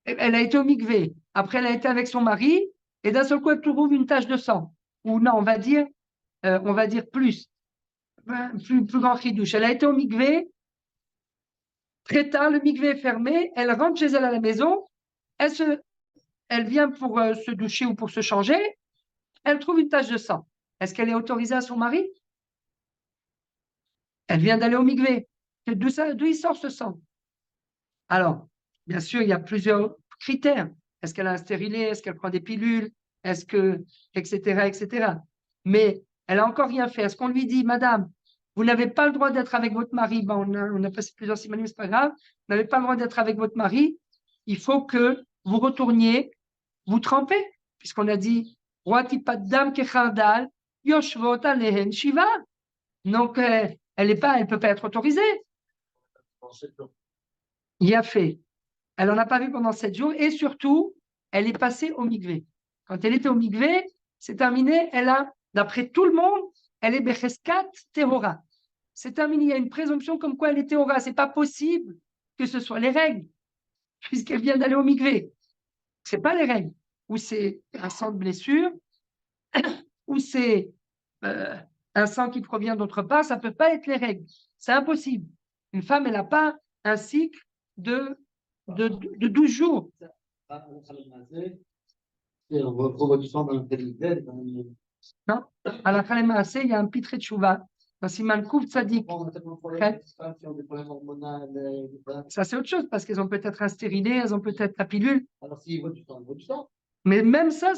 elle a été au mikvé, après elle a été avec son mari, et d'un seul coup, elle trouve une tache de sang. Ou non, on va dire plus grand chidouche. Elle a été au mikvé, très tard, le mikvé est fermé, elle rentre chez elle à la maison, elle vient pour se doucher ou pour se changer, elle trouve une tache de sang. Est-ce qu'elle est autorisée à son mari? Elle vient d'aller au mikvé. D'où il sort ce sang? Alors, bien sûr, il y a plusieurs critères. Est-ce qu'elle a un stérilet? Est-ce qu'elle prend des pilules? Est-ce que, etc., etc. Mais elle n'a encore rien fait. Est-ce qu'on lui dit, madame, vous n'avez pas le droit d'être avec votre mari? Ben, on a passé plusieurs semaines, c'est pas grave. Vous n'avez pas le droit d'être avec votre mari. Il faut que vous retourniez, vous trempez, puisqu'on a dit, Roati paddam kechardal, yoshvot alehen shiva. Donc, elle peut pas être autorisée. Il a fait. Elle n'en a pas vu pendant 7 jours et surtout, elle est passée au mikvé. Quand elle était au mikvé, c'est terminé. Elle a, d'après tout le monde, elle est becheskat tehora. C'est terminé. Il y a une présomption comme quoi elle est tehora. C'est pas possible que ce soit les règles, puisqu'elle vient d'aller au mikvé. C'est pas les règles. Ou c'est un sang de blessure, ou c'est un sang qui provient d'autre part, ça ne peut pas être les règles. C'est impossible. Une femme, elle n'a pas un cycle de 12 jours. On voit du sang dans le tel. Non, à la fin de il y a un pitre de chouva. Dans Siman Kouf Tzadik. Ça, c'est autre chose, parce qu'elles ont peut-être un stérilet, elles ont peut-être la pilule. Alors, s'il voit du sang, il voit du sang. Mais même ça,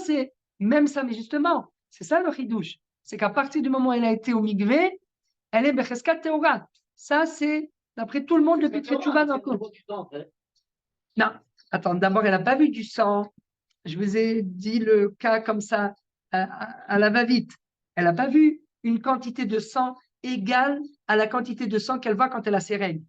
mais justement, c'est ça le chidouche. C'est qu'à partir du moment où elle a été au migvé, elle est becheskat teora. Ça, c'est, d'après tout le monde, le pitre de chouva dans le coup. Non, attends, d'abord, elle n'a pas vu du sang. Je vous ai dit le cas comme ça, à la va-vite. Elle n'a pas vu une quantité de sang égale à la quantité de sang qu'elle voit quand elle a ses règles.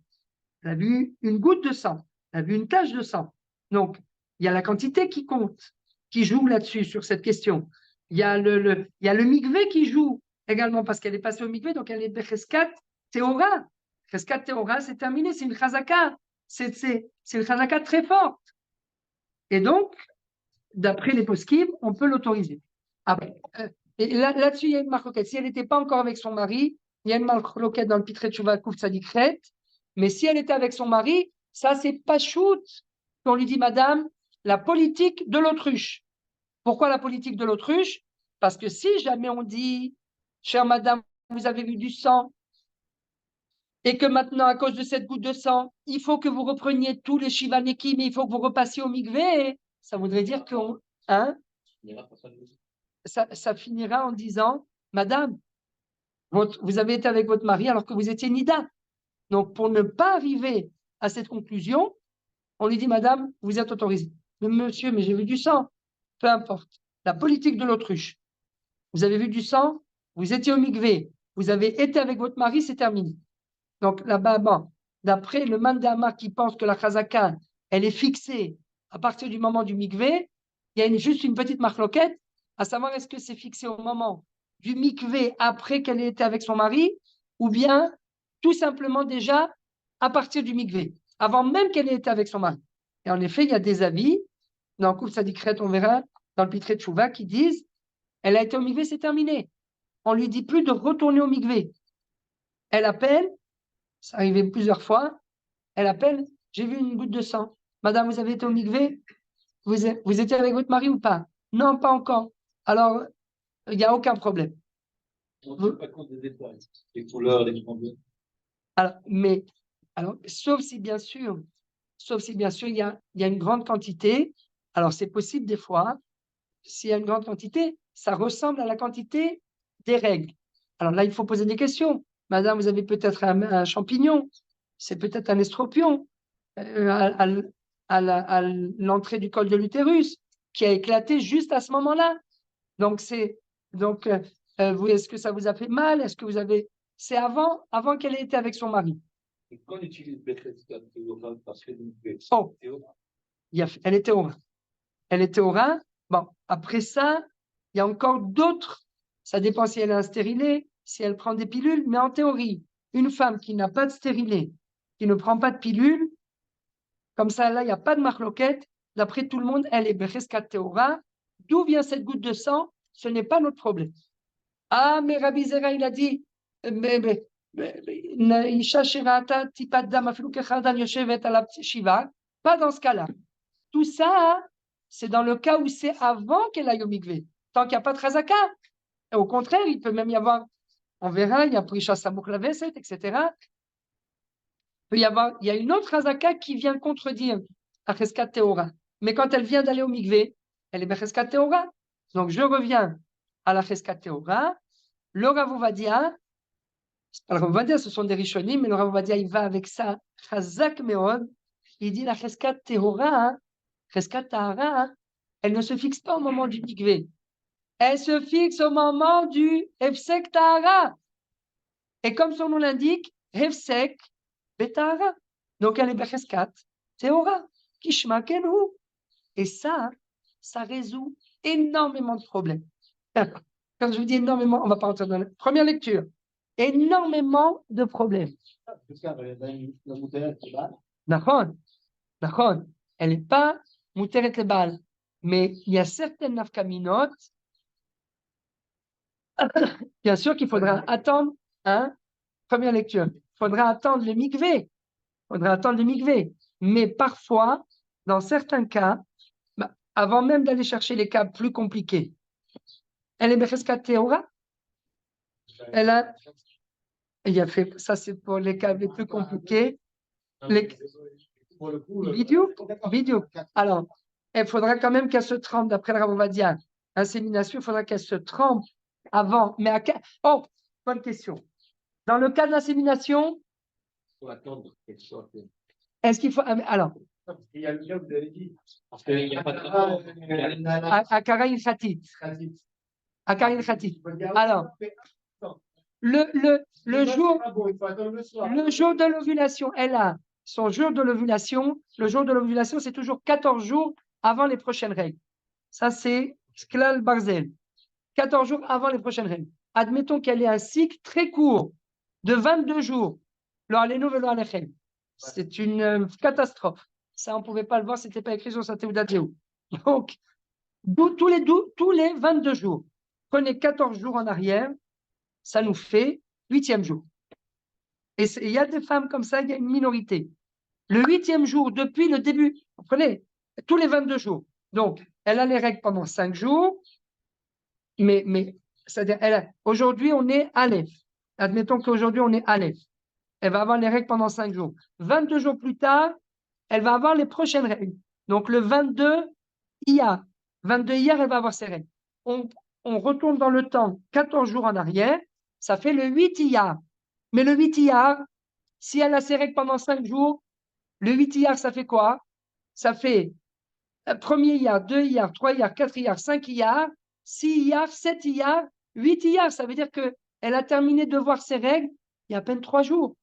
Elle a vu une goutte de sang, elle a vu une tache de sang. Donc, il y a la quantité qui compte, qui joue là-dessus, sur cette question. Il y a il y a le mikvé qui joue également, parce qu'elle est passée au mikvé, donc elle est becheskat teora. Becheskat teora, c'est terminé, c'est une chazaka. C'est une chazaka très forte. Et donc, d'après les poskim, on peut l'autoriser. Et là-dessus, il y a une marloquette. Si elle n'était pas encore avec son mari, il y a une marloquette dans le Pitre Tchouva Kouf Tzadikret. Mais si elle était avec son mari, ça, c'est pas shoot. On lui dit, madame, la politique de l'autruche. Pourquoi la politique de l'autruche? Parce que si jamais on dit, chère madame, vous avez vu du sang, et que maintenant, à cause de cette goutte de sang, il faut que vous repreniez tous les shivanekim, mais il faut que vous repassiez au mikvé, ça voudrait dire qu'on. Hein? Ça finira en disant, madame, vous avez été avec votre mari alors que vous étiez nida. Donc, pour ne pas arriver à cette conclusion, on lui dit, madame, vous êtes autorisée. Mais monsieur, mais j'ai vu du sang. Peu importe. La politique de l'autruche. Vous avez vu du sang, vous étiez au mikvé, vous avez été avec votre mari, c'est terminé. Donc là-bas, bon, d'après le Mandama qui pense que la chazaka, elle est fixée à partir du moment du mikvé, il y a juste une petite marloquette, à savoir est-ce que c'est fixé au moment du mikvé après qu'elle ait été avec son mari, ou bien tout simplement déjà à partir du mikvé, avant même qu'elle ait été avec son mari. Et en effet, il y a des avis, dans le Kouf Tzadikret, on verra, dans le Pitre Tchouva, qui disent elle a été au mikvé, c'est terminé. On lui dit plus de retourner au mikvé. Elle appelle, c'est arrivé plusieurs fois, elle appelle, j'ai vu une goutte de sang. Madame, vous avez été au mikvé? Vous étiez avec votre mari ou pas? Non, pas encore. Alors, il n'y a aucun problème. On ne tient pas compte des détails, les couleurs, les combinaisons. Alors, sauf si bien sûr, il y a une grande quantité. Alors, c'est possible des fois, s'il y a une grande quantité, ça ressemble à la quantité des règles. Alors là, il faut poser des questions. Madame, vous avez peut-être un champignon, c'est peut-être un estropion à l'entrée du col de l'utérus qui a éclaté juste à ce moment-là. Donc, est-ce que ça vous a fait mal? Est-ce que vous avez. C'est avant qu'elle ait été avec son mari. Et quand on utilise Bethesda, parce que elle était au rein. Elle était au rein. Bon, après ça, il y a encore d'autres. Ça dépend si elle a un stérilet, si elle prend des pilules. Mais en théorie, une femme qui n'a pas de stérilet, qui ne prend pas de pilules, comme ça, là, il n'y a pas de marloquette. D'après tout le monde, elle est Becheskat Teora. D'où vient cette goutte de sang? Ce n'est pas notre problème. Ah, mais Rabbi Zera, il a dit, pas dans ce cas-là. Tout ça, c'est dans le cas où c'est avant qu'elle aille au mikvé. Tant qu'il n'y a pas de chazaka. Et au contraire, il peut même y avoir, on verra, il y a Prisha Samouk Laveset, etc. Il y a une autre chazaka qui vient contredire la Cheskat Teora. Mais quand elle vient d'aller au mikvé, elle est Becheskat Teora. Donc je reviens à la Cheskat Teora. Le Rav Ovadia, alors Rav Ovadia, ce sont des Rishonim, mais le Rav Ovadia, il va avec ça, Chazak Meod. Il dit la Cheskat Teora, Cheskat Tahara, elle ne se fixe pas au moment du mikvé. Elle se fixe au moment du Hefsek Tahara. Et comme son nom l'indique, Hefsek Betahara. Donc elle est Becheskat Teora. Kishma Kenhu. Et ça résout énormément de problèmes. Quand je vous dis énormément, on ne va pas rentrer dans la première lecture. Énormément de problèmes. D'accord. Elle n'est pas Mouteret le Baal. Mais il y a certaines nafkaminotes Bien sûr qu'il faudra attendre, hein, première lecture, il faudra attendre le mikvé. Mais parfois, dans certains cas, avant même d'aller chercher les cas plus compliqués, elle est Becheskat Théora. Elle a, il a fait, ça c'est pour les cas les plus compliqués. Pour le coup, Vidéo. Alors, il faudra quand même qu'elle se trempe, d'après le Rav Ovadia, insémination, il faudra qu'elle se trempe avant. Mais oh, bonne question. Dans le cas de l'insémination, Faut attendre qu'elle soit. est-ce qu'il faut. Alors, il y a le cas, vous avez dit. Parce qu'il n'y a pas de rapport. Akara il Khatit. Akara il Khatit. Alors, le jour de l'ovulation, elle a son jour de l'ovulation. Le jour de l'ovulation, c'est toujours 14 jours avant les prochaines règles. Ça, c'est Sklal Barzel. 14 jours avant les prochaines règles. Admettons qu'elle ait un cycle très court de 22 jours. C'est une catastrophe. Ça, on ne pouvait pas le voir, ce n'était pas écrit sur sa Théouda Jéhu. Donc, tous les 22 jours, prenez 14 jours en arrière, ça nous fait 8e jour. Et il y a des femmes comme ça, il y a une minorité. Le 8e jour, depuis le début, vous comprenez, tous les 22 jours. Donc, elle a les règles pendant 5 jours, mais c'est-à-dire, aujourd'hui, on est Aleph. Admettons qu'aujourd'hui, on est Aleph. Elle va avoir les règles pendant 5 jours. 22 jours plus tard, elle va avoir les prochaines règles. Donc, le 22 Iyar. 22 Iyar, elle va avoir ses règles. On retourne dans le temps 14 jours en arrière, ça fait le 8 Iyar. Mais le 8 Iyar, si elle a ses règles pendant 5 jours, le 8 Iyar, ça fait quoi? Ça fait 1er Iyar, 2 Iyar, 3 Iyar, 4 Iyar, 5 Iyar, 6 Iyar, 7 Iyar, 8 Iyar. Ça veut dire qu'elle a terminé de voir ses règles il y a à peine 3 jours.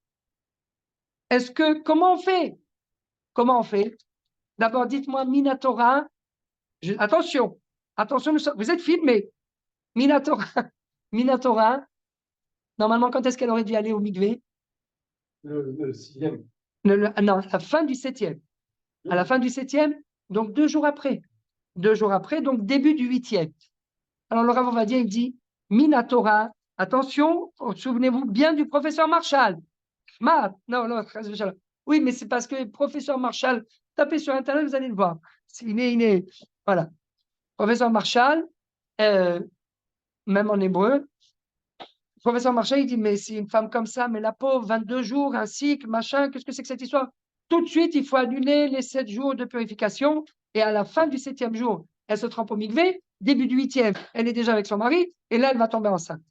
Comment on fait? Comment on fait? D'abord, dites-moi, Minatora. Attention, vous êtes filmés. Minatora. Normalement, quand est-ce qu'elle aurait dû aller au mikvé? Le 6e. Non, à la fin du 7e. À la fin du 7e, donc 2 jours après. 2 jours après, donc début du 8e. Alors, le Rav Ovadia, il dit, Minatora, attention, souvenez-vous bien du professeur Marshall. Non, oui, mais c'est parce que le professeur Marshall, tapez sur Internet, vous allez le voir. Voilà. Professeur Marshall, même en hébreu, professeur Marshall, il dit, mais c'est une femme comme ça, mais la pauvre, 22 jours, un cycle, machin, qu'est-ce que c'est que cette histoire? Tout de suite, il faut annuler les 7 jours de purification, et à la fin du 7e jour, elle se trempe au mikvé, début du 8e, elle est déjà avec son mari, et là, elle va tomber enceinte.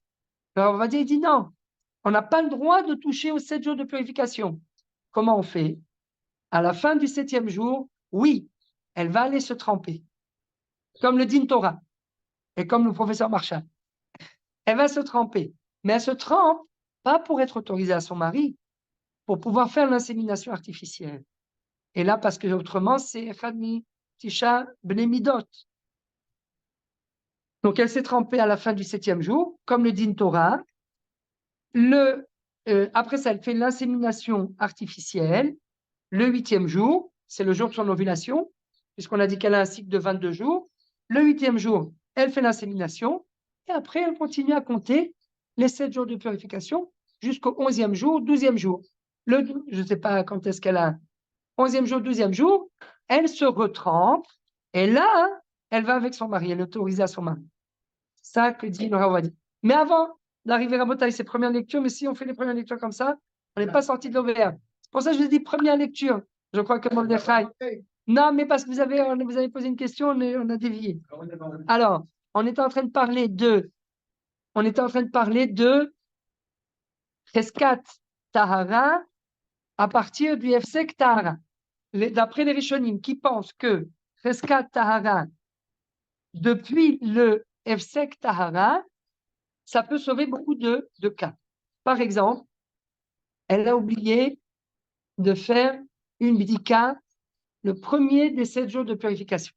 Alors, on va dire, il dit, non, on n'a pas le droit de toucher aux 7 jours de purification. Comment on fait? À la fin du 7e jour, oui, elle va aller se tremper, comme le dit Torah, et comme le professeur Marshall. Elle va se tremper, mais elle se trempe pas pour être autorisée à son mari, pour pouvoir faire l'insémination artificielle. Et là, parce que autrement, c'est Khadmi Tisha Bnemidot. Donc, elle s'est trempée à la fin du 7e jour, comme le dit Torah. Après ça, elle fait l'insémination artificielle. Le 8e jour, c'est le jour de son ovulation, puisqu'on a dit qu'elle a un cycle de 22 jours. Le 8e jour, elle fait l'insémination. Et après, elle continue à compter les 7 jours de purification jusqu'au 11e jour, 12e jour. Je ne sais pas quand est-ce qu'elle a. 11e jour, 12e jour, elle se retrempe. Et là, elle va avec son mari. Elle est autorisée à son mari. C'est ça que dit le Rav. Mais avant d'arriver à Botaï, c'est première lecture. Mais si on fait les premières lectures comme ça, on n'est pas sorti de l'auberge. C'est pour ça que je vous dis première lecture. Je crois que Mordechai. Non, mais parce que vous avez posé une question, on a dévié. Alors, on était en train de parler de Cheskat Tahara à partir du Hefsek Tahara. D'après les Rishonim qui pensent que Cheskat Tahara, depuis le Hefsek Tahara, ça peut sauver beaucoup de cas. Par exemple, elle a oublié de faire une bdika le premier des 7 jours de purification.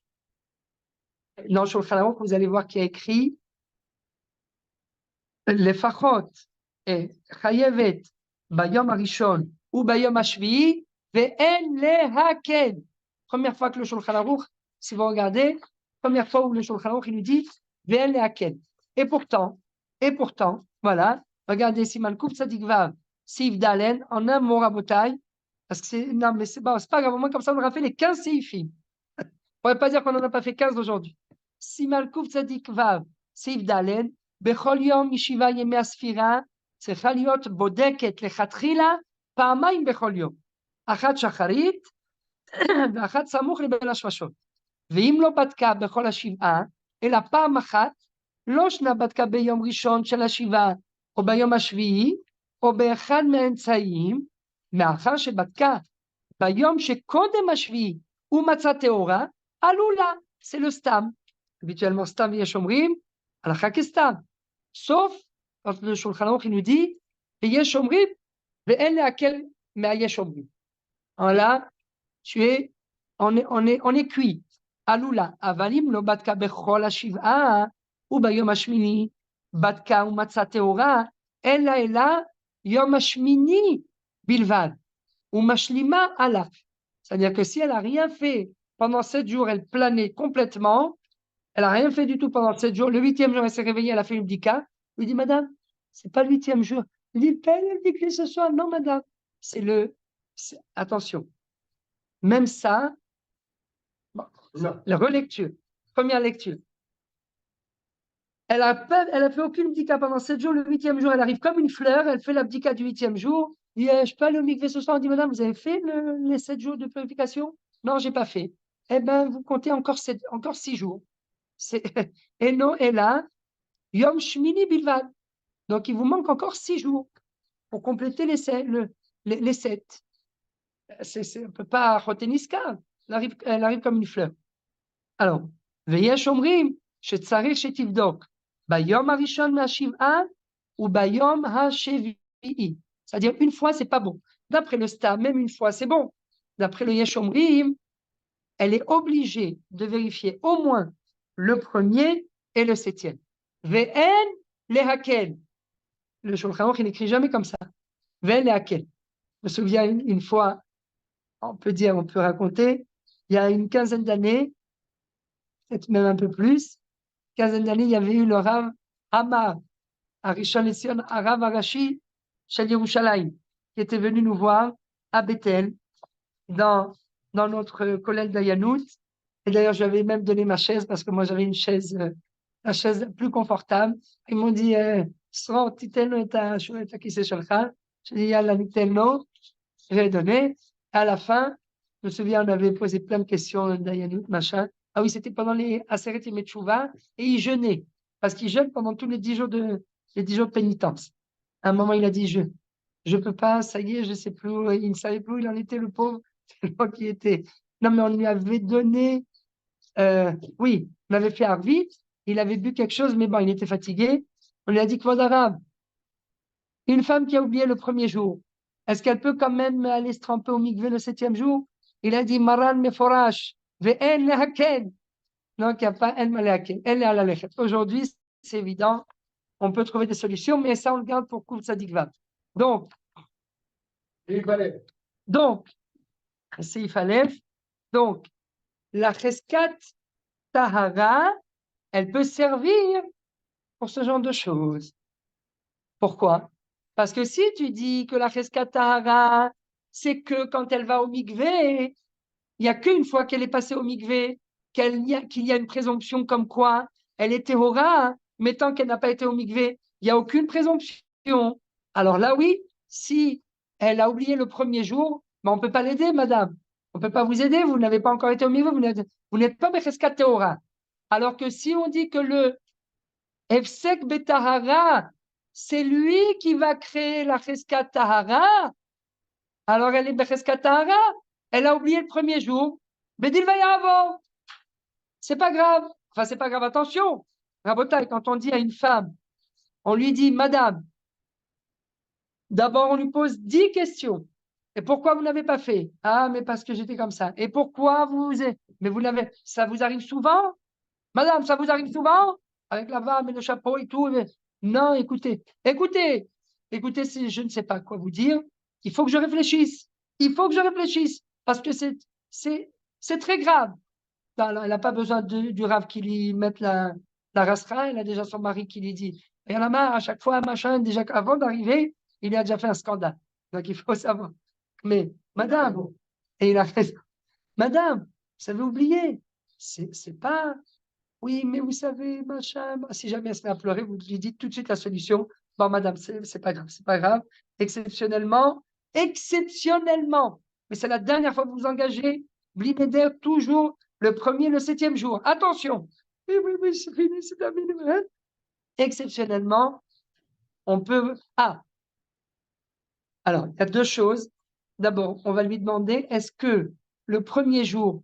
Dans le Shulchan Aruch, vous allez voir qu'il y a écrit les fachot et chayevet bayom arishon ou bayom ashvi ve'en lehaken. Première fois que le Shulchan Aruch, si vous regardez, première fois où le Shulchan Aruch il nous dit ve'en lehaken. Et pourtant, Et pourtant, voilà, regardez, Siman Kouf Tzadik Vav, Seif Dalen, en un mot rabotaille, parce que c'est, non, mais c'est pas grave, au moins comme ça, on aura fait les 15 Seifim. On ne pourrait pas dire qu'on n'en a pas fait 15 aujourd'hui. Siman Kouf Tzadik Vav, Seif Dalen, Bechol Yom Yeshiva Yemei Asfira, צריכה להיות בודקת לכתחילה פעמיים בכל יום, אחת שחרית ואחת סמוך לבין השמשות. ואם לא בדקה בכל השבעה, אלא פעם אחת, לא שנה בדקה ביום ראשון של השבעה, או ביום השביעי, או באחד מהאמצעים, מאחר שבדקה ביום שקודם השביעי ומצא טהורה, עלולה, c'est le stam. Habituellement, stam, יש אומרים, הלכה כסתם. sauf quand le Shulchan Aruch il nous dit, ויש אומרים, ואין להקל מהיש אומרים. Là, on est cuit. עלולה, אבל אם לא בדקה בכל השבעה, וביום השמיני בדקה ומצא טהורה, אלא יום השמיני בלבד, ומשלימה עליו. C'est-à-dire que si elle n'a rien fait pendant 7 jours, elle planait complètement, elle n'a rien fait du tout pendant 7 jours, le 8e jour, elle s'est réveillée, elle a fait une bdika, lui dit, madame, c'est pas le 8e jour. Il dit, elle dit que ce soir, non, madame, attention, même ça, bon, la relecture, première lecture. Elle a fait aucune bdika pendant 7 jours, le 8e jour, elle arrive comme une fleur, elle fait la bdika du 8e jour, il dit, je peux aller au mikvé ce soir, on dit, madame, vous avez fait les 7 jours de purification? Non, j'ai pas fait. Eh bien, vous comptez encore 6 jours. Et non, et là, Yom Shmini Bilvad. Donc, il vous manque encore 6 jours pour compléter les 7. On ne peut pas Choteniska. Elle arrive comme une fleur. Alors, Veyesh Omrim, Shetzarich Shetivdok, Bayom Harishon Me'ashiv'a ou Bayom HaShevi'i. C'est-à-dire, une fois, c'est pas bon. D'après le Stam, même une fois, c'est bon. D'après le Yesh Omrim, elle est obligée de vérifier au moins le premier et le 7e. Ve'en lehakel. Le Shulchan Aruch, il n'écrit jamais comme ça. Ve'en lehakel. Je me souviens une fois, on peut raconter, il y a une quinzaine d'années, peut-être même un peu plus, quinzaine d'années, il y avait eu le Rav Amar, à Rishon LeZion, à Rav Arashi, Shel Yerushalayim, qui était venu nous voir à Bethel, dans notre collège d'Ayanout. Et d'ailleurs, je lui avais même donné ma chaise parce que moi, j'avais une chaise, la chaise plus confortable. Ils m'ont dit, Sro, titeno et ta kisse shalcha. J'ai dit, yalla, niteno. J'ai donné. À la fin, je me souviens, on avait posé plein de questions d'Ayanout, machin. Ah oui, c'était pendant les Aseret Yemei Teshuvah et il jeûnait. Parce qu'il jeûne pendant tous les 10 jours de pénitence. À un moment, il a dit, je peux pas, ça y est, je sais plus, il ne savait plus où il en était, le pauvre. Tellement qu'il était. Non, mais on lui avait donné, oui, on avait fait Arvit, il avait bu quelque chose, mais bon, il était fatigué. On lui a dit, Kvod Arav, une femme qui a oublié le premier jour, est-ce qu'elle peut quand même aller se tremper au mikvé le 7e jour? Il a dit, Maran Meforash, ve'en lehaken. Donc, il n'y a pas en lehaken, elle est à la lechet. Aujourd'hui, c'est évident, on peut trouver des solutions, mais ça, on le garde pour Kouf Tzadik Vav. Donc, Seif Aleph, donc, la Cheskat Tahara, elle peut servir pour ce genre de choses. Pourquoi? Parce que si tu dis que la Cheskat Tahara, c'est que quand elle va au mikvé, il n'y a qu'une fois qu'elle est passée au mikvé, qu'il y a une présomption comme quoi elle est Tehora, mais tant qu'elle n'a pas été au mikvé, il n'y a aucune présomption. Alors là, oui, si elle a oublié le premier jour, ben on ne peut pas l'aider, madame. On ne peut pas vous aider, vous n'avez pas encore été au mikvé, vous n'êtes pas Becheskat Tehora. Alors que si on dit que le Efsek Betahara, c'est lui qui va créer la Cheskat Tahara, alors elle est Becheskat Tahara, elle a oublié le premier jour, Bedil Vayavo. C'est pas grave. Enfin, c'est pas grave, attention. Rabotai, quand on dit à une femme, on lui dit, madame, d'abord on lui pose 10 questions. Et pourquoi vous n'avez pas fait? Ah, mais parce que j'étais comme ça. Et pourquoi mais vous l'avez, ça vous arrive souvent? Madame, ça vous arrive souvent? Avec la barbe et le chapeau et tout. Non, écoutez, si je ne sais pas quoi vous dire, il faut que je réfléchisse. Parce que c'est très grave. Elle n'a pas besoin du Rav qui lui mette la rasera. Elle a déjà son mari qui lui dit, Il y en a marre, à chaque fois, machin, déjà avant d'arriver, il a déjà fait un scandale. Donc, il faut savoir. Mais, madame, et il a fait, madame, vous avez oublié, c'est pas, oui, mais vous savez, machin, si jamais elle se met à pleurer, vous lui dites tout de suite la solution. Bon, madame, c'est pas grave, c'est pas grave. Exceptionnellement, mais c'est la dernière fois que vous vous engagez, Bliméder, toujours le premier, le 7e jour. Attention! Oui, oui, oui, c'est fini, c'est terminé. Hein? Exceptionnellement, on peut. Ah! Alors, il y a deux choses. D'abord, on va lui demander est-ce que le premier jour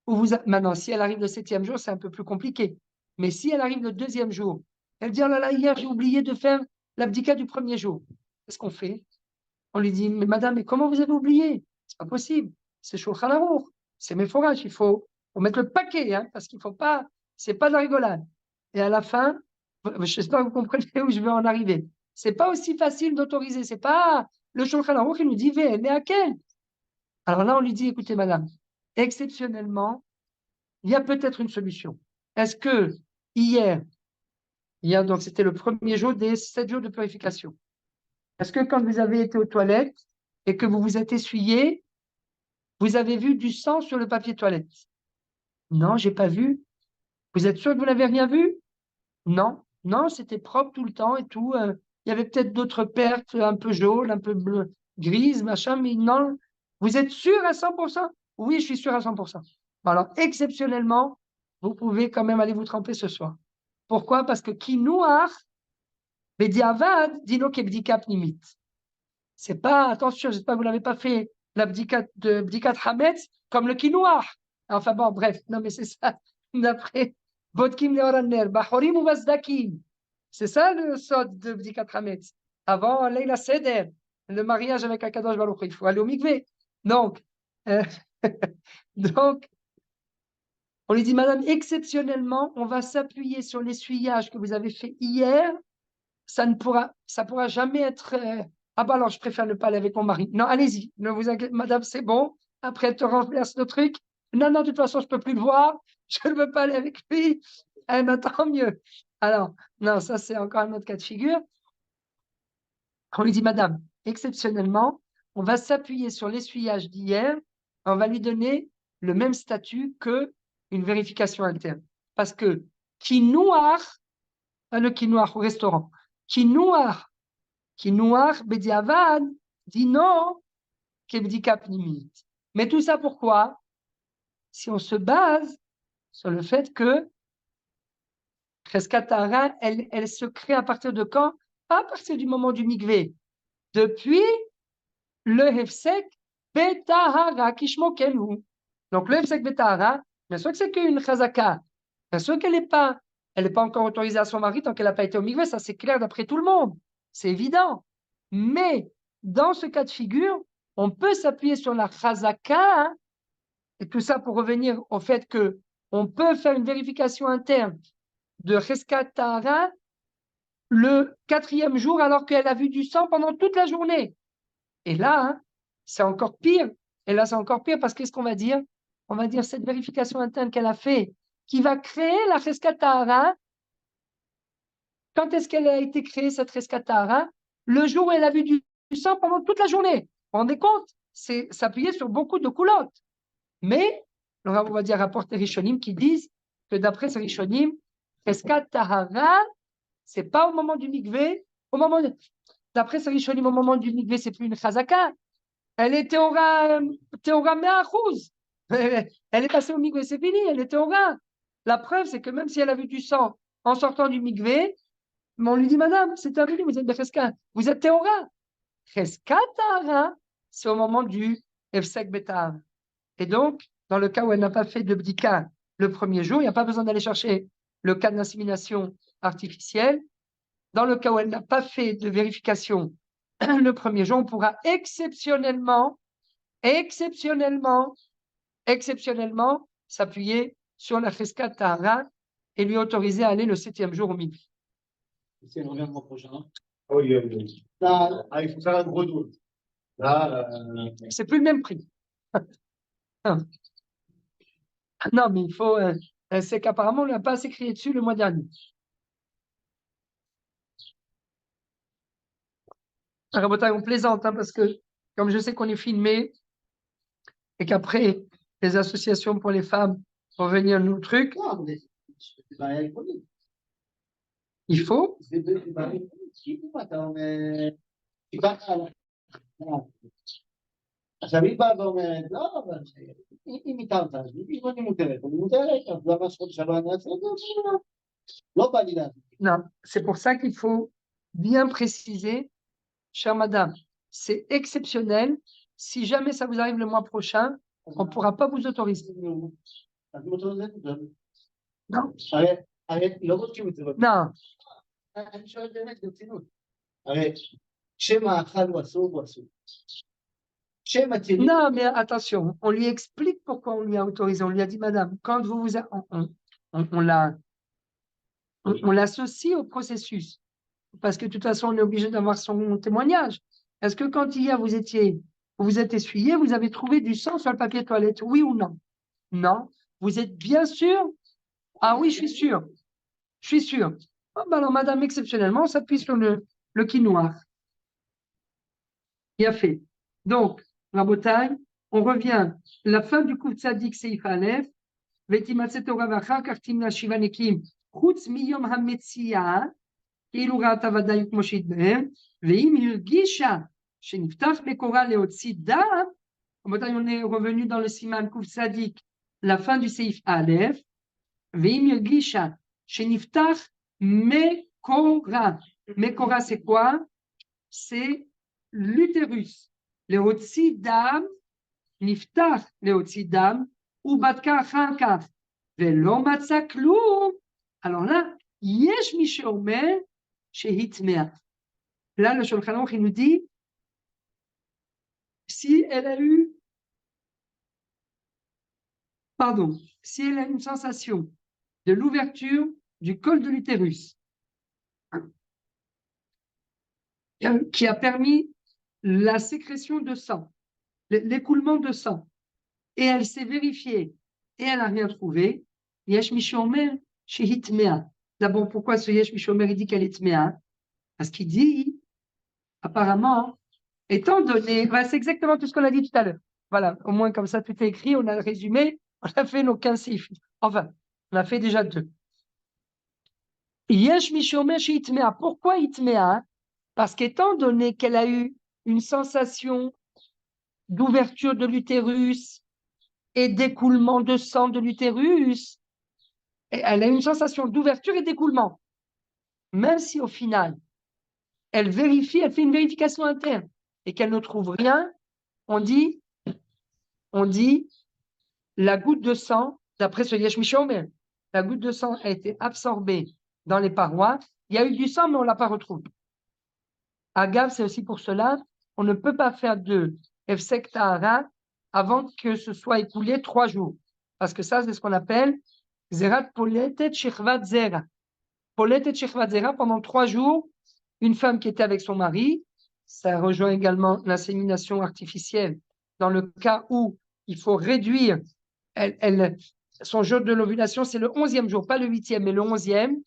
où vous. Maintenant, si elle arrive le 7e jour, c'est un peu plus compliqué. Mais si elle arrive le 2e jour, elle dit oh là là, hier, j'ai oublié de faire l'abdicat du premier jour. Qu'est-ce qu'on fait? On lui dit mais madame, mais comment vous avez oublié? C'est pas possible. C'est Shulchan Aruch. C'est mes forages. Il faut mettre le paquet, hein, parce qu'il faut pas. C'est pas de la rigolade. Et à la fin, je sais pas, vous comprenez où je veux en arriver. C'est pas aussi facile d'autoriser. C'est pas le Shulchan Aruch qui nous dit mais à quel? Alors là, on lui dit écoutez, madame, exceptionnellement, il y a peut-être une solution. Est-ce que hier, donc c'était le premier jour des 7 jours de purification, est-ce que quand vous avez été aux toilettes et que vous vous êtes essuyé, vous avez vu du sang sur le papier toilette? Non, j'ai pas vu. Vous êtes sûr que vous n'avez rien vu? Non, non, c'était propre tout le temps et tout. Il y avait peut-être d'autres pertes un peu jaunes, un peu bleues, grises, machin, mais non. Vous êtes sûr à 100%? Oui, je suis sûr à 100%. Alors, exceptionnellement, vous pouvez quand même aller vous tremper ce soir. Pourquoi? Parce que Kinouar, Bediavad, Dino Kebdika Pnimit. C'est pas, attention, j'espère que vous n'avez pas fait l'abdicat de Bdikat Hametz comme le Kinouar. Enfin bon, bref, non mais c'est ça. D'après Bodkim Leoraner, Bahorim ou Vazdakim. C'est ça le sod de Bdikat Hametz. Avant Leila Seder, le mariage avec Akadosh Baruch Hu, il faut aller au mikvé. Donc, euh, donc, on lui dit, madame, exceptionnellement, on va s'appuyer sur l'essuyage que vous avez fait hier. Ça pourra jamais être. Ah bah alors, je préfère ne pas aller avec mon mari. Non, allez-y, ne vous inquiétez, madame, c'est bon. Après, elle te renverse le truc. Non, non, de toute façon, je peux plus le voir. Je ne veux pas aller avec lui. Eh ben, tant mieux. Alors, non, ça, c'est encore un autre cas de figure. On lui dit, madame, exceptionnellement, on va s'appuyer sur l'essuyage d'hier. On va lui donner le même statut que une vérification interne. Parce que quinoir, le quinoir au restaurant, quinoir bediavad, dit non, kebdika pnimit. Mais tout ça pourquoi? Si on se base sur le fait que Cheskatara, elle se crée à partir de quand? Pas à partir du moment du mikvé. Depuis le hefsek betahara kishmokelu. Donc le hefsek betahara, bien sûr que c'est qu'une chazaka. Bien sûr qu'elle n'est pas encore autorisée à son mari tant qu'elle n'a pas été au mikvé. Ça, c'est clair d'après tout le monde. C'est évident. Mais dans ce cas de figure, on peut s'appuyer sur la chazaka, hein, et tout ça pour revenir au fait que on peut faire une vérification interne de Cheskat Tahara le 4e jour alors qu'elle a vu du sang pendant toute la journée. Et là, hein, c'est encore pire. Et là, c'est encore pire parce qu'est-ce qu'on va dire? On va dire cette vérification interne qu'elle a fait, qui va créer la Cheskat Tahara. Quand est-ce qu'elle a été créée, cette Cheskat Tahara? Le jour où elle a vu du sang pendant toute la journée. Vous vous rendez compte? C'est s'appuyer sur beaucoup de coulottes. Mais, on va dire rapporter Rishonim qui disent que d'après ces Rishonim, Cheskat Tahara, c'est pas au moment du mikvé. D'après ces Rishonim, au moment du mikvé, c'est plus une chazaka. Elle est théora me'achouz. Elle est passée au mikvé, c'est fini, elle est théora. La preuve, c'est que même si elle a vu du sang en sortant du mikvé, on lui dit, madame, c'est terminé, vous êtes de Cheskat, vous êtes théora. Cheskat Tahara, c'est au moment du Efsek Betar. Et donc, dans le cas où elle n'a pas fait de bdika le premier jour, il n'y a pas besoin d'aller chercher le cas d'insémination artificielle. Dans le cas où elle n'a pas fait de vérification le premier jour, on pourra exceptionnellement s'appuyer sur la Cheskat Tahara et lui autoriser à aller le 7e jour au midi. C'est le mois prochain. Oui, oui. Là, il faut faire un gros doute. Là, C'est plus le même prix. Non, mais il faut. C'est qu'apparemment, on n'a pas assez crié dessus le mois dernier. Rabotai, on plaisante, hein, parce que comme je sais qu'on est filmé et qu'après, les associations pour les femmes vont venir nous truc, Non, mais c'est pas électronique. il faut. C'est pas électronique. Attends, mais. C'est pas grave. עכשיו היא באה ואומרת, לא, אבל אם איתרת, אז אם אני מותרת, אני מותרת, אז למה שחודש הבא אני אעשה את זה? לא בא לי לעשות. Non, c'est pour ça qu'il faut bien préciser, chère madame, c'est exceptionnel. Si jamais ça vous arrive le mois prochain, on ne pourra pas vous autoriser. אז אם אתה עוזר, Non, הרי לא בודקים את זה. non, אני שואל באמת ברצינות. הרי שם האכל הוא אסור, הוא אסור. שם הצירים... non, mais attention, on lui explique pourquoi on lui a autorisé. On lui a dit, madame, quand vous vous... on l'associe au processus. Parce que de toute façon, on est obligé d'avoir son témoignage. Est-ce que quand hier vous vous êtes essuyé, vous avez trouvé du sang sur le papier toilette, oui ou non? Non. Vous êtes bien sûr? Ah oui, je suis sûr. Je suis sûr. Ah, ben alors, madame, exceptionnellement, on s'appuie sur le quinoa. Bien fait. Donc, Rabotai, on revient. La fin du coup de Tzadik Seif Aleph. Vetimatset Torah v'achar kach timna shiva nekim. Chutz miyom hametziah. כאילו ראתה ודאי כמו שהתבהר, ואם הרגישה שנפתח מקורה להוציא דם, רבותיי, on est revenu dans le siman Kuf Sadik, la fin du Seif Aleph, ואם הרגישה שנפתח מקורה, מקורה c'est quoi? C'est l'utérus, להוציא דם, נפתח להוציא דם, ובדקה אחר כך, ולא מצא כלום, alors là, יש מי שאומר, là, le Shulchan Aruch, il nous dit, si elle a une sensation de l'ouverture du col de l'utérus, qui a permis la sécrétion de sang, l'écoulement de sang, et elle s'est vérifiée, et elle n'a rien trouvé, Yesh Mishomer Shehitmea. D'abord, pourquoi ce Yesh Mishomer, il dit qu'elle est Tmea? Parce qu'il dit, apparemment, étant donné, c'est exactement tout ce qu'on a dit tout à l'heure. Voilà, au moins comme ça, tout est écrit, on a le résumé, on a fait nos 15 chiffres. Enfin, on a fait déjà 2. Yesh Mishomer Shehitmea. Pourquoi Itmea? Parce qu'étant donné qu'elle a eu une sensation d'ouverture de l'utérus et d'écoulement de sang de l'utérus, elle a une sensation d'ouverture et d'écoulement. Même si au final, elle vérifie, elle fait une vérification interne et qu'elle ne trouve rien, on dit la goutte de sang, d'après ce Yesh Mishomer, la goutte de sang a été absorbée dans les parois. Il y a eu du sang, mais on ne l'a pas retrouvé. Agave, c'est aussi pour cela, on ne peut pas faire de Efsek Tahara avant que ce soit écoulé 3 jours. Parce que ça, c'est ce qu'on appelle Zerat Poletet Shechvat Zera. Poletet Shechvat Zera, pendant 3 jours, une femme qui était avec son mari, ça rejoint également l'insémination artificielle, dans le cas où il faut réduire, son jour de l'ovulation, c'est le 11e jour, pas le 8e, mais le 11e.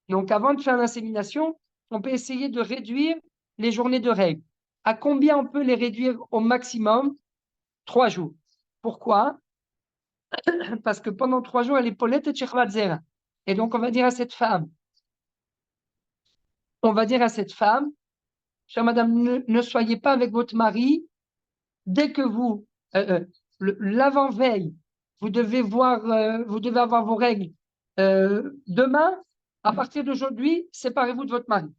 Donc, avant de faire l'insémination, on peut essayer de réduire les journées de règles. À combien on peut les réduire au maximum? 3 jours. Pourquoi? Parce que pendant 3 jours, elle est polette et tchechvat zera. Et donc, on va dire à cette femme, chère madame, ne soyez pas avec votre mari. Dès que vous, l'avant-veille, vous devez avoir vos règles. Demain, à partir d'aujourd'hui, séparez-vous de votre mari.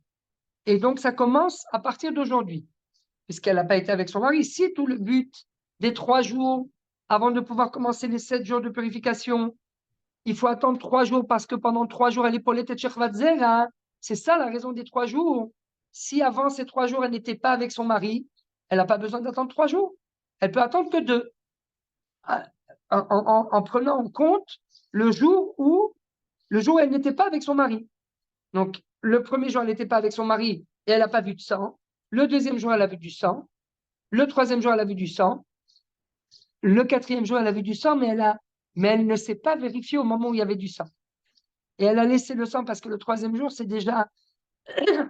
Et donc, ça commence à partir d'aujourd'hui, puisqu'elle n'a pas été avec son mari. Si tout le but des 3 jours, avant de pouvoir commencer les 7 jours de purification, il faut attendre 3 jours parce que pendant 3 jours, elle est polette et tchechvat zera. C'est ça la raison des 3 jours. Si avant ces 3 jours, elle n'était pas avec son mari, elle n'a pas besoin d'attendre 3 jours. Elle peut attendre que 2. En prenant en compte le jour où elle n'était pas avec son mari. Donc, le premier jour, elle n'était pas avec son mari et elle n'a pas vu de sang. Le deuxième jour, elle a vu du sang. Le troisième jour, elle a vu du sang. Le 4e jour, elle a vu du sang, mais elle ne s'est pas vérifiée au moment où il y avait du sang. Et elle a laissé le sang parce que le 3e jour, c'est déjà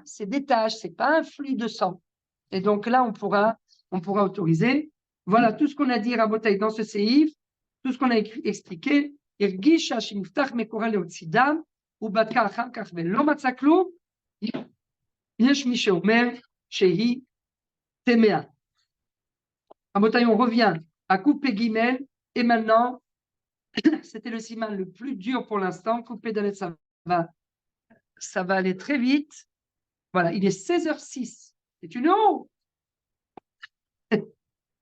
c'est des taches, c'est pas un flux de sang. Et donc là, on pourra autoriser. Voilà tout ce qu'on a dit, Rabotai, dans ce séif, tout ce qu'on a expliqué. הרגישה שנפתח מקורה להוציא דם, הוא בדקה אחר כך ולא מצא כלום, יש מי שאומר שהיא טמאה. רבותיי, on revient à couper Gimel, et maintenant, c'était le siman le plus dur pour l'instant, couper Dalet, ça va aller très vite. Voilà, il est 16h06, c'est une heure.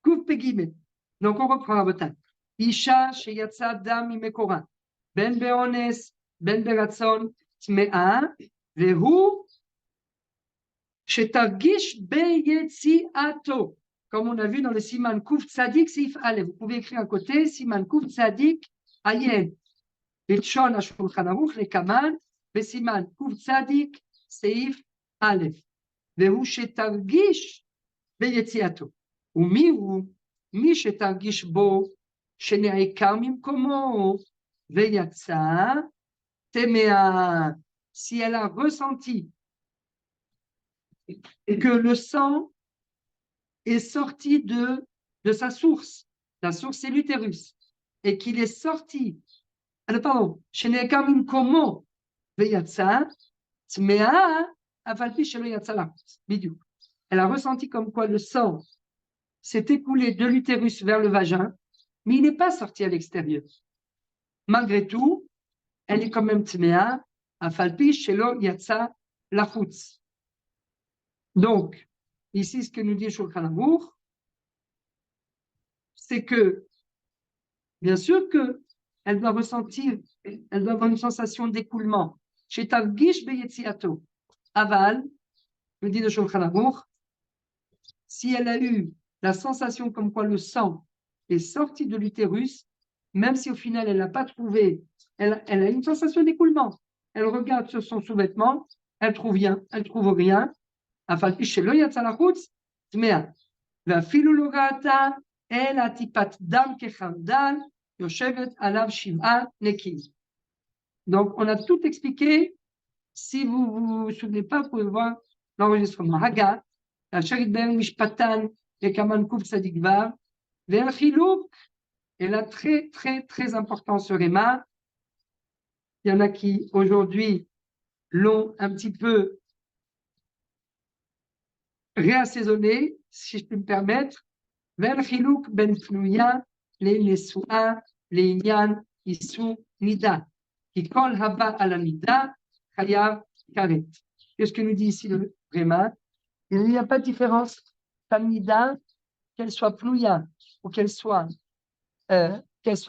Couper Gimel. Donc on reprend, רבותיי. אישה שיצא דם ממקורה, בין באונס, בין ברצון, טמאה, והוא שתרגיש ביציאתו. Comme on a vu dans le Siman Kouf Tzadik, Seif Aleph. Vous pouvez écrire à côté, Siman Kouf Tzadik, Ayen. B'Tshon HaShulchan Aruch, les Kaman, Siman Kouf Tzadik, Seif Aleph. והוא שתרגיש ביציאתו. ומי הוא? מי שתרגיש בו שנעקר ממקומו ויצא טמאה. Si elle a ressenti que le sang est sorti de sa source, la source c'est l'utérus, et qu'il est sorti, pardon, שנעקר ממקומו ויצא טמאה, אבל פי שלא יצא לחוץ, בדיוק. Elle a ressenti comme quoi le sang s'est écoulé de l'utérus vers le vagin, mais il n'est pas sorti à l'extérieur. Malgré tout, elle est quand même tmea, afalpi shelo yatsa lachutz. Donc, ici, ce que nous dit Shulchan Aruch, c'est que, bien sûr que elle doit ressentir, elle doit avoir une sensation d'écoulement. Chez Targish beyetziato, aval, nous dit le Shulchan Aruch, si elle a eu la sensation comme quoi le sang est sorti de l'utérus, même si au final elle n'a pas trouvé, elle a une sensation d'écoulement. Elle regarde sur son sous-vêtement, elle trouve rien, elle trouve rien. Afalpi shelo yatsa lachutz, tmea. Ve'afilu lo ra'ata ela tipat dam kechardal yoshevet alav shiv'a nekim. Donc on a tout expliqué. Si vous vous souvenez pas, vous pouvez voir l'enregistrement. Hagat, la sharit ben mishpatan et kaman kuf tzadik vav, ve'el chilouk. Et là, très, très, très important ce réma. Il y en a qui, aujourd'hui, l'ont un petit peu réassaisonné, si je peux me permettre. Vers chilouk ben pnuya, les nesu'a, les inyan, isu, nida. Qui kol haba à la nida, chayav karet. Qu'est-ce que nous dit ici le réma? Il n'y a pas de différence. Ta nida, qu'elle soit pnuya ou qu'elle soit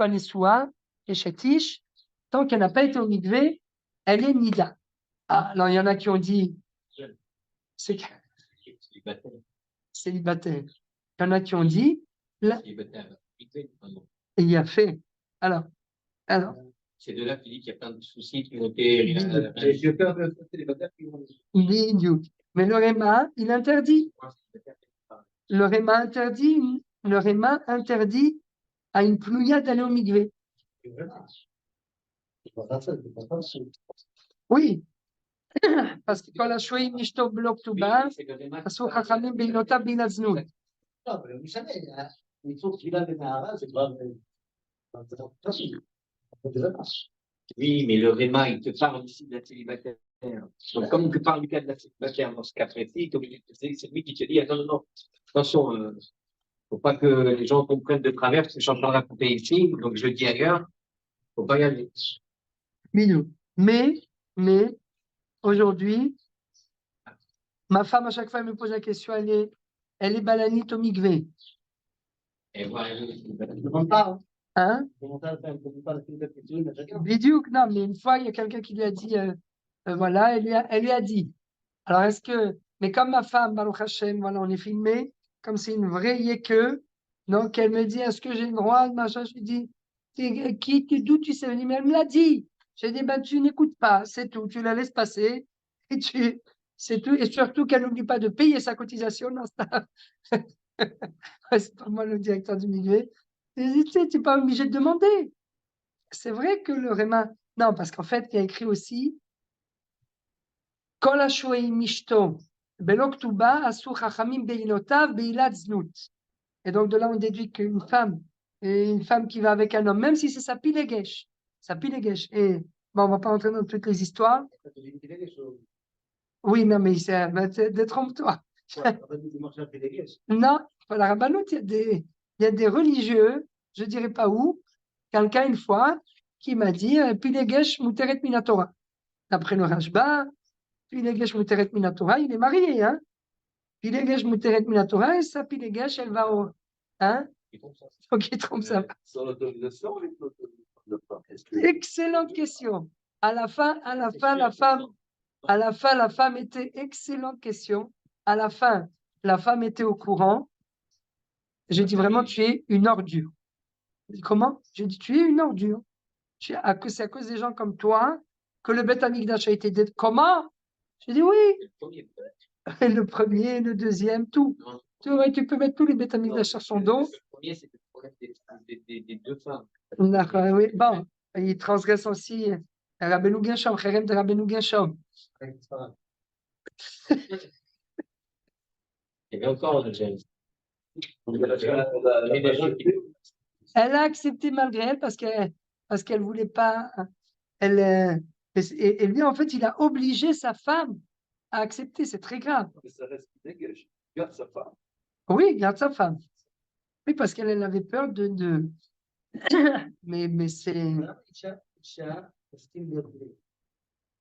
Nessoua et Chetish, tant qu'elle n'a pas été au mikvé, elle est Nida. Ah, alors il y en a qui ont dit c'est célibataire. Il y en a qui ont dit il y a fait. Alors. C'est de là qu'il dit qu'il y a plein de soucis qui ont été. Mais le Réma, il interdit. Le Réma interdit à une plouya d'aller au mikvé. Oui, parce que quand la chouï mishto blok tout bas, asou chachamim b'inota b'inaznut. לא, אבל לא משנה, ניצור תפילה בנערה זה כבר... Oui, mais le Réma, il te parle ici de la célibataire. Donc, comme il te parle du cas de la célibataire dans ce cas précis, c'est lui qui te dit, ah, non, non, non, attention, il ne faut pas que les gens comprennent de travers, parce que je suis en train de raconter ici, donc je le dis ailleurs, il ne faut pas y aller. Mais, aujourd'hui, ma femme, à chaque fois, elle me pose la question, elle est balanite au mikvé. Et voilà. Hein? Bidiouk, non, mais une fois, il y a quelqu'un qui lui a dit, voilà, elle lui a dit. Alors, est-ce que, mais comme ma femme, Baruch Hashem, voilà, on est filmé, comme c'est une vraie yéque, donc elle me dit, est-ce que j'ai le droit, machin, je lui dis, d'où tu sais venir? Mais elle me l'a dit. J'ai dit, ben, tu n'écoutes pas, c'est tout, tu la laisses passer, et c'est tout, et surtout qu'elle n'oublie pas de payer sa cotisation dans ça. C'est pas moi le directeur du milieu. Tu n'es pas obligé de demander. C'est vrai que le Réma. Non, parce qu'en fait, il y a écrit aussi Kol Ashouei Mishto Beloktuba asur chachamim beinotav beilat znut. Et donc de là on déduit qu'une femme, et une femme qui va avec un homme, même si c'est sa pilegesh, et bon, on va pas entrer dans toutes les histoires. Oui, non, mais détrompe-toi. Non, la rabbanout, il y a des religieux, je dirais pas où, quelqu'un une fois qui m'a dit pilegesh muteret minatora. D'après le Rashba, pilegesh muteret minatora, il est marié, hein. Pilegesh muteret minatora, et sa pilegesh, elle va au. Hein? Donc il trompe ça. Excellente question. À la fin, la femme était, excellente question. À la fin, la femme était au courant. J'ai dit vraiment, tu es une ordure. Comment? J'ai dit, tu es une ordure. C'est à cause des gens comme toi que le Beth Amikdash a été détruit. Comment? J'ai dit oui. Le premier, le deuxième, tout. Tu peux mettre tous les Beth Amikdash sur son dos. Le premier, c'était le problème des deux femmes. Oui. Bon, il transgresse aussi Rabbeinu Gershom, Cherem de Rabbeinu Gershom. Il y avait encore un gêne. Elle a accepté malgré elle parce qu'elle voulait pas. Et lui, en fait, il a obligé sa femme à accepter. C'est très grave. Ça reste dégage. Garde sa femme. Oui, garde sa femme. Oui, parce qu'elle avait peur de... mais c'est...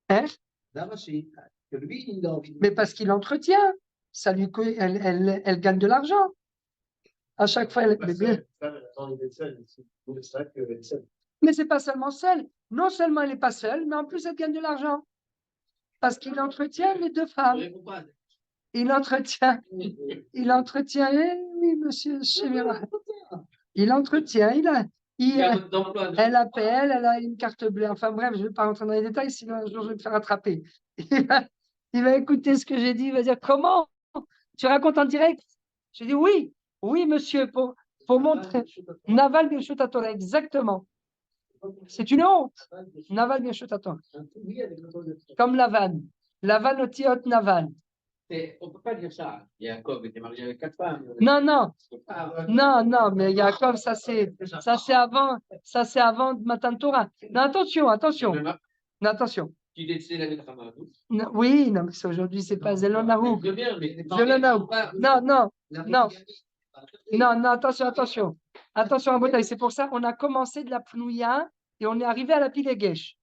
Hein? Mais parce qu'il entretient. Ça lui... elle gagne de l'argent. À chaque fois, elle... Mais c'est pas seulement seule. Non seulement elle n'est pas seule, mais en plus elle gagne de l'argent. Parce qu'il entretient les deux femmes. Il entretient, oui, monsieur Chevira. Il entretient, elle appelle, elle a une carte bleue. Enfin bref, je ne vais pas rentrer dans les détails, sinon un jour je vais me faire attraper. Il va écouter ce que j'ai dit, il va dire, comment? Tu racontes en direct? Je dis, oui, monsieur, pour montrer. Naval Birshutatora, exactement. C'est une honte. Naval Birshutatora. Comme Lavan. Lavan otiot Naval. On ne peut pas dire ça. Yaakov était marié avec 4 femmes. Non, mais Yaakov, ça c'est avant Matan Torah. Non, attention. Non, attention. Tu laissais la lettre à Maradou. Oui, non, mais aujourd'hui, c'est pas Zelon Nahouk. Non, attention. Attention à Botaï, c'est pour ça qu'on a commencé de la Pnouya et on est arrivé à la Pilegesh.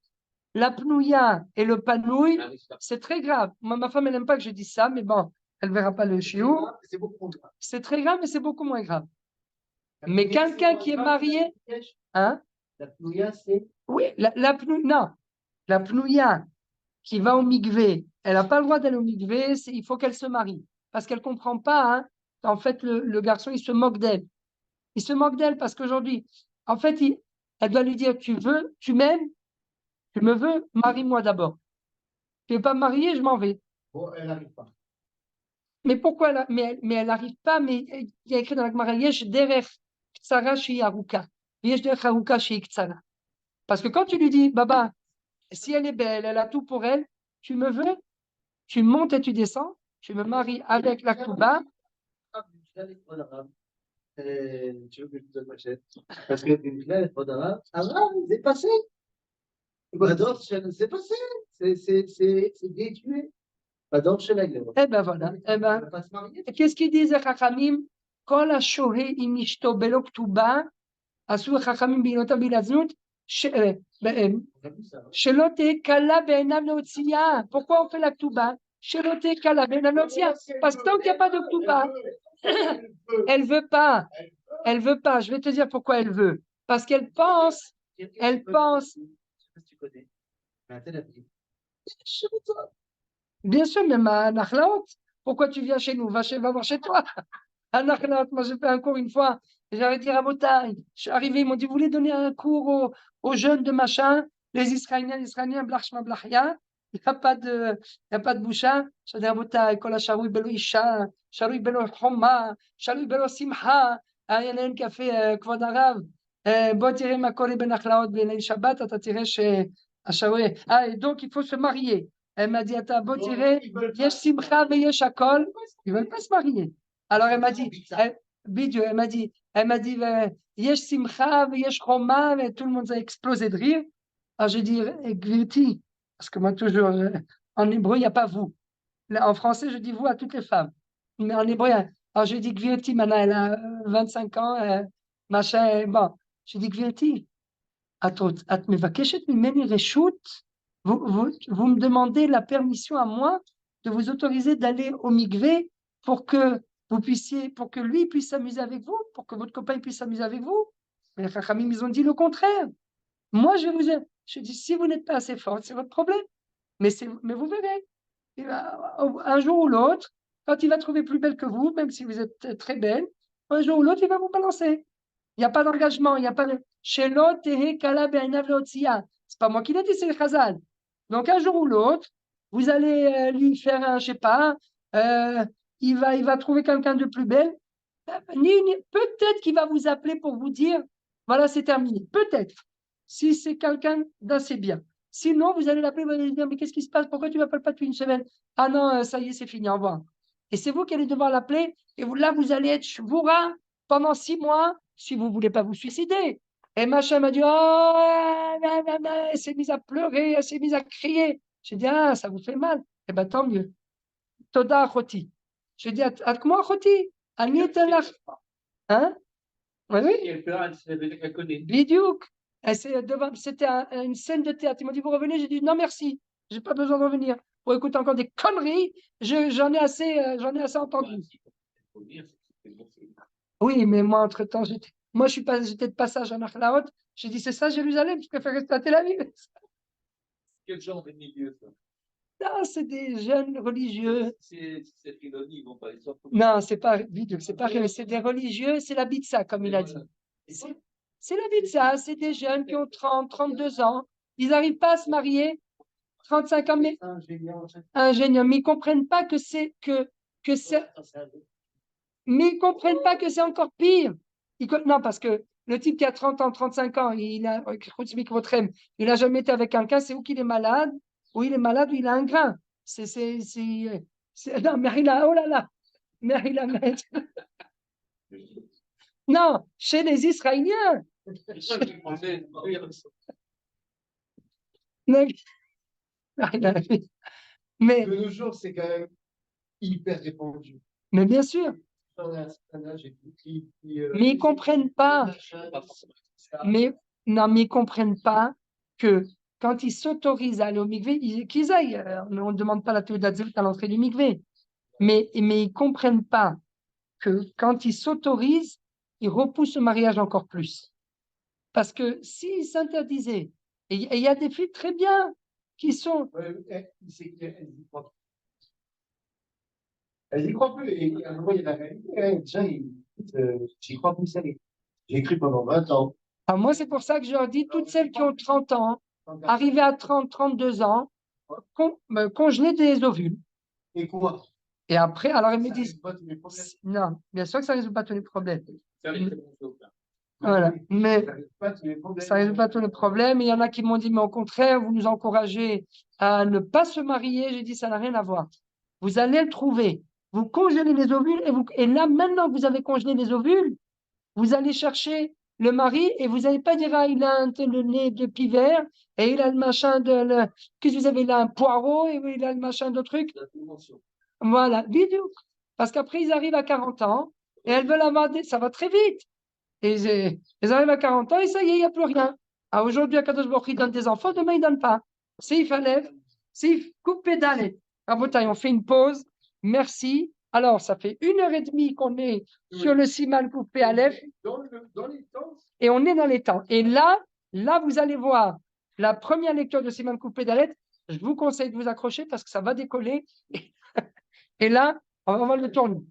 La Pnouya et le Panouï, c'est très grave. Moi, ma femme, elle n'aime pas que je dise ça, mais bon, elle ne verra pas le chiou. C'est très grave, mais c'est beaucoup moins grave. Mais quelqu'un qui est marié, hein? La Pnouya, c'est. Oui, la Pnouya qui va au Mikvé, elle n'a pas le droit d'aller au Mikvé, il faut qu'elle se marie. Parce qu'elle ne comprend pas, hein? En fait, le garçon, il se moque d'elle. Il se moque d'elle parce qu'aujourd'hui, en fait, elle doit lui dire, tu m'aimes, tu me veux, marie-moi d'abord. Tu ne veux pas me marier, je m'en vais. Bon, elle n'arrive pas. Mais pourquoi mais elle n'arrive pas, mais il y a écrit dans la Gemara, Yesh derech ktsara shi aruka. Yesh derech aruka shi ktsara. Parce que quand tu lui dis, Baba, si elle est belle, elle a tout pour elle, tu me veux, tu montes et tu descends, tu me maries avec la Kouba. Tu veux que je te donne ma chaîne? Parce que c'est passé. C'est passé. C'est détué. Eh ben voilà. Qu'est-ce qu'ils disent les Chachamim? Kol ha-shohe im ishto belo ktuba, asur Chachamim binotav bilaznut, shelo teheh kala be'einav leotziya. Pourquoi on fait la ktuba? Shelo teheh kala be'einav leotziya. Parce que tant qu'il n'y a pas de ktuba, elle veut pas. Je vais te dire pourquoi elle veut. Parce qu'elle pense. Bien sûr, même à Nachlaot. Pourquoi tu viens chez nous? Va voir chez toi. À Nachlaot, moi j'ai fait un cours une fois. J'avais dit à Botaï. Je suis arrivé, ils m'ont dit, vous voulez donner un cours aux jeunes de machin, les Israéliens, Blachma Blachia. Il n'y a pas de boucha. Je dis à Botaï, Kola Sharoui Belo Isha, Sharoui Belo Choma, Sharoui Belo Simcha. Il y en a une qui a fait Kvod Arav. Botiré Makore Ben Nachlaot Ben Shabbat, t'as tiré chez Sharoui. Et donc il faut se marier. Elle m'a dit, attends, beau tiré, yesh simcha ve yesh hakol. Ils veulent pas se marier. Alors elle m'a dit, elle m'a dit, yesh simcha ve yesh choma, et tout le monde a explosé de rire. Alors j'ai dit, Gvirti, parce que moi toujours, en hébreu, il n'y a pas vous. Là, en français, je dis vous à toutes les femmes. Mais en hébreu, alors j'ai dit, Gvirti, maintenant elle a 25 ans, machin, bon. J'ai dit, Gvirti, vous me demandez la permission à moi de vous autoriser d'aller au mikvé pour que pour que lui puisse s'amuser avec vous, pour que votre copain puisse s'amuser avec vous. Mais les Chachamim, ils ont dit le contraire. Moi, je dis, si vous n'êtes pas assez forte, c'est votre problème. Mais vous verrez, un jour ou l'autre, quand il va trouver plus belle que vous, même si vous êtes très belle, un jour ou l'autre, il va vous balancer. Il n'y a pas d'engagement, il n'y a pas de. C'est pas moi qui l'ai dit, c'est le Chazal. Donc un jour ou l'autre, vous allez lui faire un, je sais pas, il va trouver quelqu'un de plus belle. Peut-être qu'il va vous appeler pour vous dire, voilà, c'est terminé. Peut-être, si c'est quelqu'un d'assez bien. Sinon, vous allez l'appeler, vous allez lui dire, mais qu'est-ce qui se passe? Pourquoi tu ne m'appelles pas depuis une semaine? Ah non, ça y est, c'est fini, au revoir. Et c'est vous qui allez devoir l'appeler, et là, vous allez être shvoura pendant 6 mois, si vous ne voulez pas vous suicider. Et machin m'a dit, oh, elle s'est mise à pleurer, elle s'est mise à crier. J'ai dit, ah, ça vous fait mal. Eh bien, tant mieux. Toda achoti. J'ai dit, moi achoti. Ani etelach. Hein? Oui, oui. Et elle pleure, elle connaît. Bidiouk. C'était une scène de théâtre. Ils m'ont dit, vous revenez? J'ai dit, non, merci. Je n'ai pas besoin de revenir. Pour écouter encore des conneries, j'en ai assez entendu. Oui, mais moi, entre-temps, j'étais de passage à Nachlaot. J'ai dit, c'est ça, Jérusalem, je préfère rester à Tel Aviv. Quel genre de milieu, ça? Non, c'est des jeunes religieux. C'est Filoni, ils vont pas les sortir. Non, c'est pas vidéo, c'est pas rien. C'est des religieux, c'est la bitsa, comme il a dit. C'est la bitsa, c'est des jeunes qui ont 30, 32 ans. Ils n'arrivent pas à se marier. 35 ans, mais ingénieurs, mais ils ne comprennent pas que c'est mais ils comprennent pas que c'est encore pire. Non, parce que le type qui a 30 ans, 35 ans, il n'a jamais été avec quelqu'un, c'est ou qu'il est malade, ou il a un grain. Non, mais il a, oh là là, mais il a, non, chez les Israéliens. Mais De nos jours, c'est quand même hyper répandu. Mais bien sûr. Mais ils ne comprennent pas. Mais non, mais ils ne comprennent pas que quand ils s'autorisent à aller au mikvé, qu'ils aillent. On ne demande pas la théorie à l'entrée du mikvé. Mais ils ne comprennent pas que quand ils s'autorisent, ils repoussent le mariage encore plus. Parce que s'ils s'interdisaient, et il y a des filles très bien qui sont. Elles y croient plus. Et à nouveau, il y a la réalité. Déjà, j'y crois plus. J'ai écrit pendant 20 ans. Ah, moi, c'est pour ça que je leur dis, toutes celles qui ont 30 ans, arrivées à 30, 32 ans, congeler des ovules. Et quoi? Et après, alors elles me disent, non, bien sûr que ça ne résout pas tous les problèmes. Voilà, mais ça ne résout pas tous les problèmes. Il y en a qui m'ont dit, mais au contraire, vous nous encouragez à ne pas se marier. J'ai dit, ça n'a rien à voir. Vous allez le trouver. Vous congelez les ovules et là, maintenant que vous avez congelé les ovules, vous allez chercher le mari et vous n'allez pas dire, ah, il a le nez de pivert et il a le machin qu'est-ce que vous avez là, un poireau et il a le machin de truc. Voilà, vidéo. Parce qu'après, ils arrivent à 40 ans et elles veulent avoir ça va très vite. Et ils arrivent à 40 ans et ça y est, il n'y a plus rien. Alors aujourd'hui, Akadosh Baruch Hu donne des enfants, demain, il ne donne pas. S'il fallait, s'il coupe pédale. Rabotaï, on fait une pause. Merci. Alors, ça fait 1h30 qu'on est sur le Siman coupé Aleph. Dans les temps. Et on est dans les temps. Et là, vous allez voir la première lecture de Siman coupé d'Aleph. Je vous conseille de vous accrocher parce que ça va décoller. Et là, on va voir le tourner.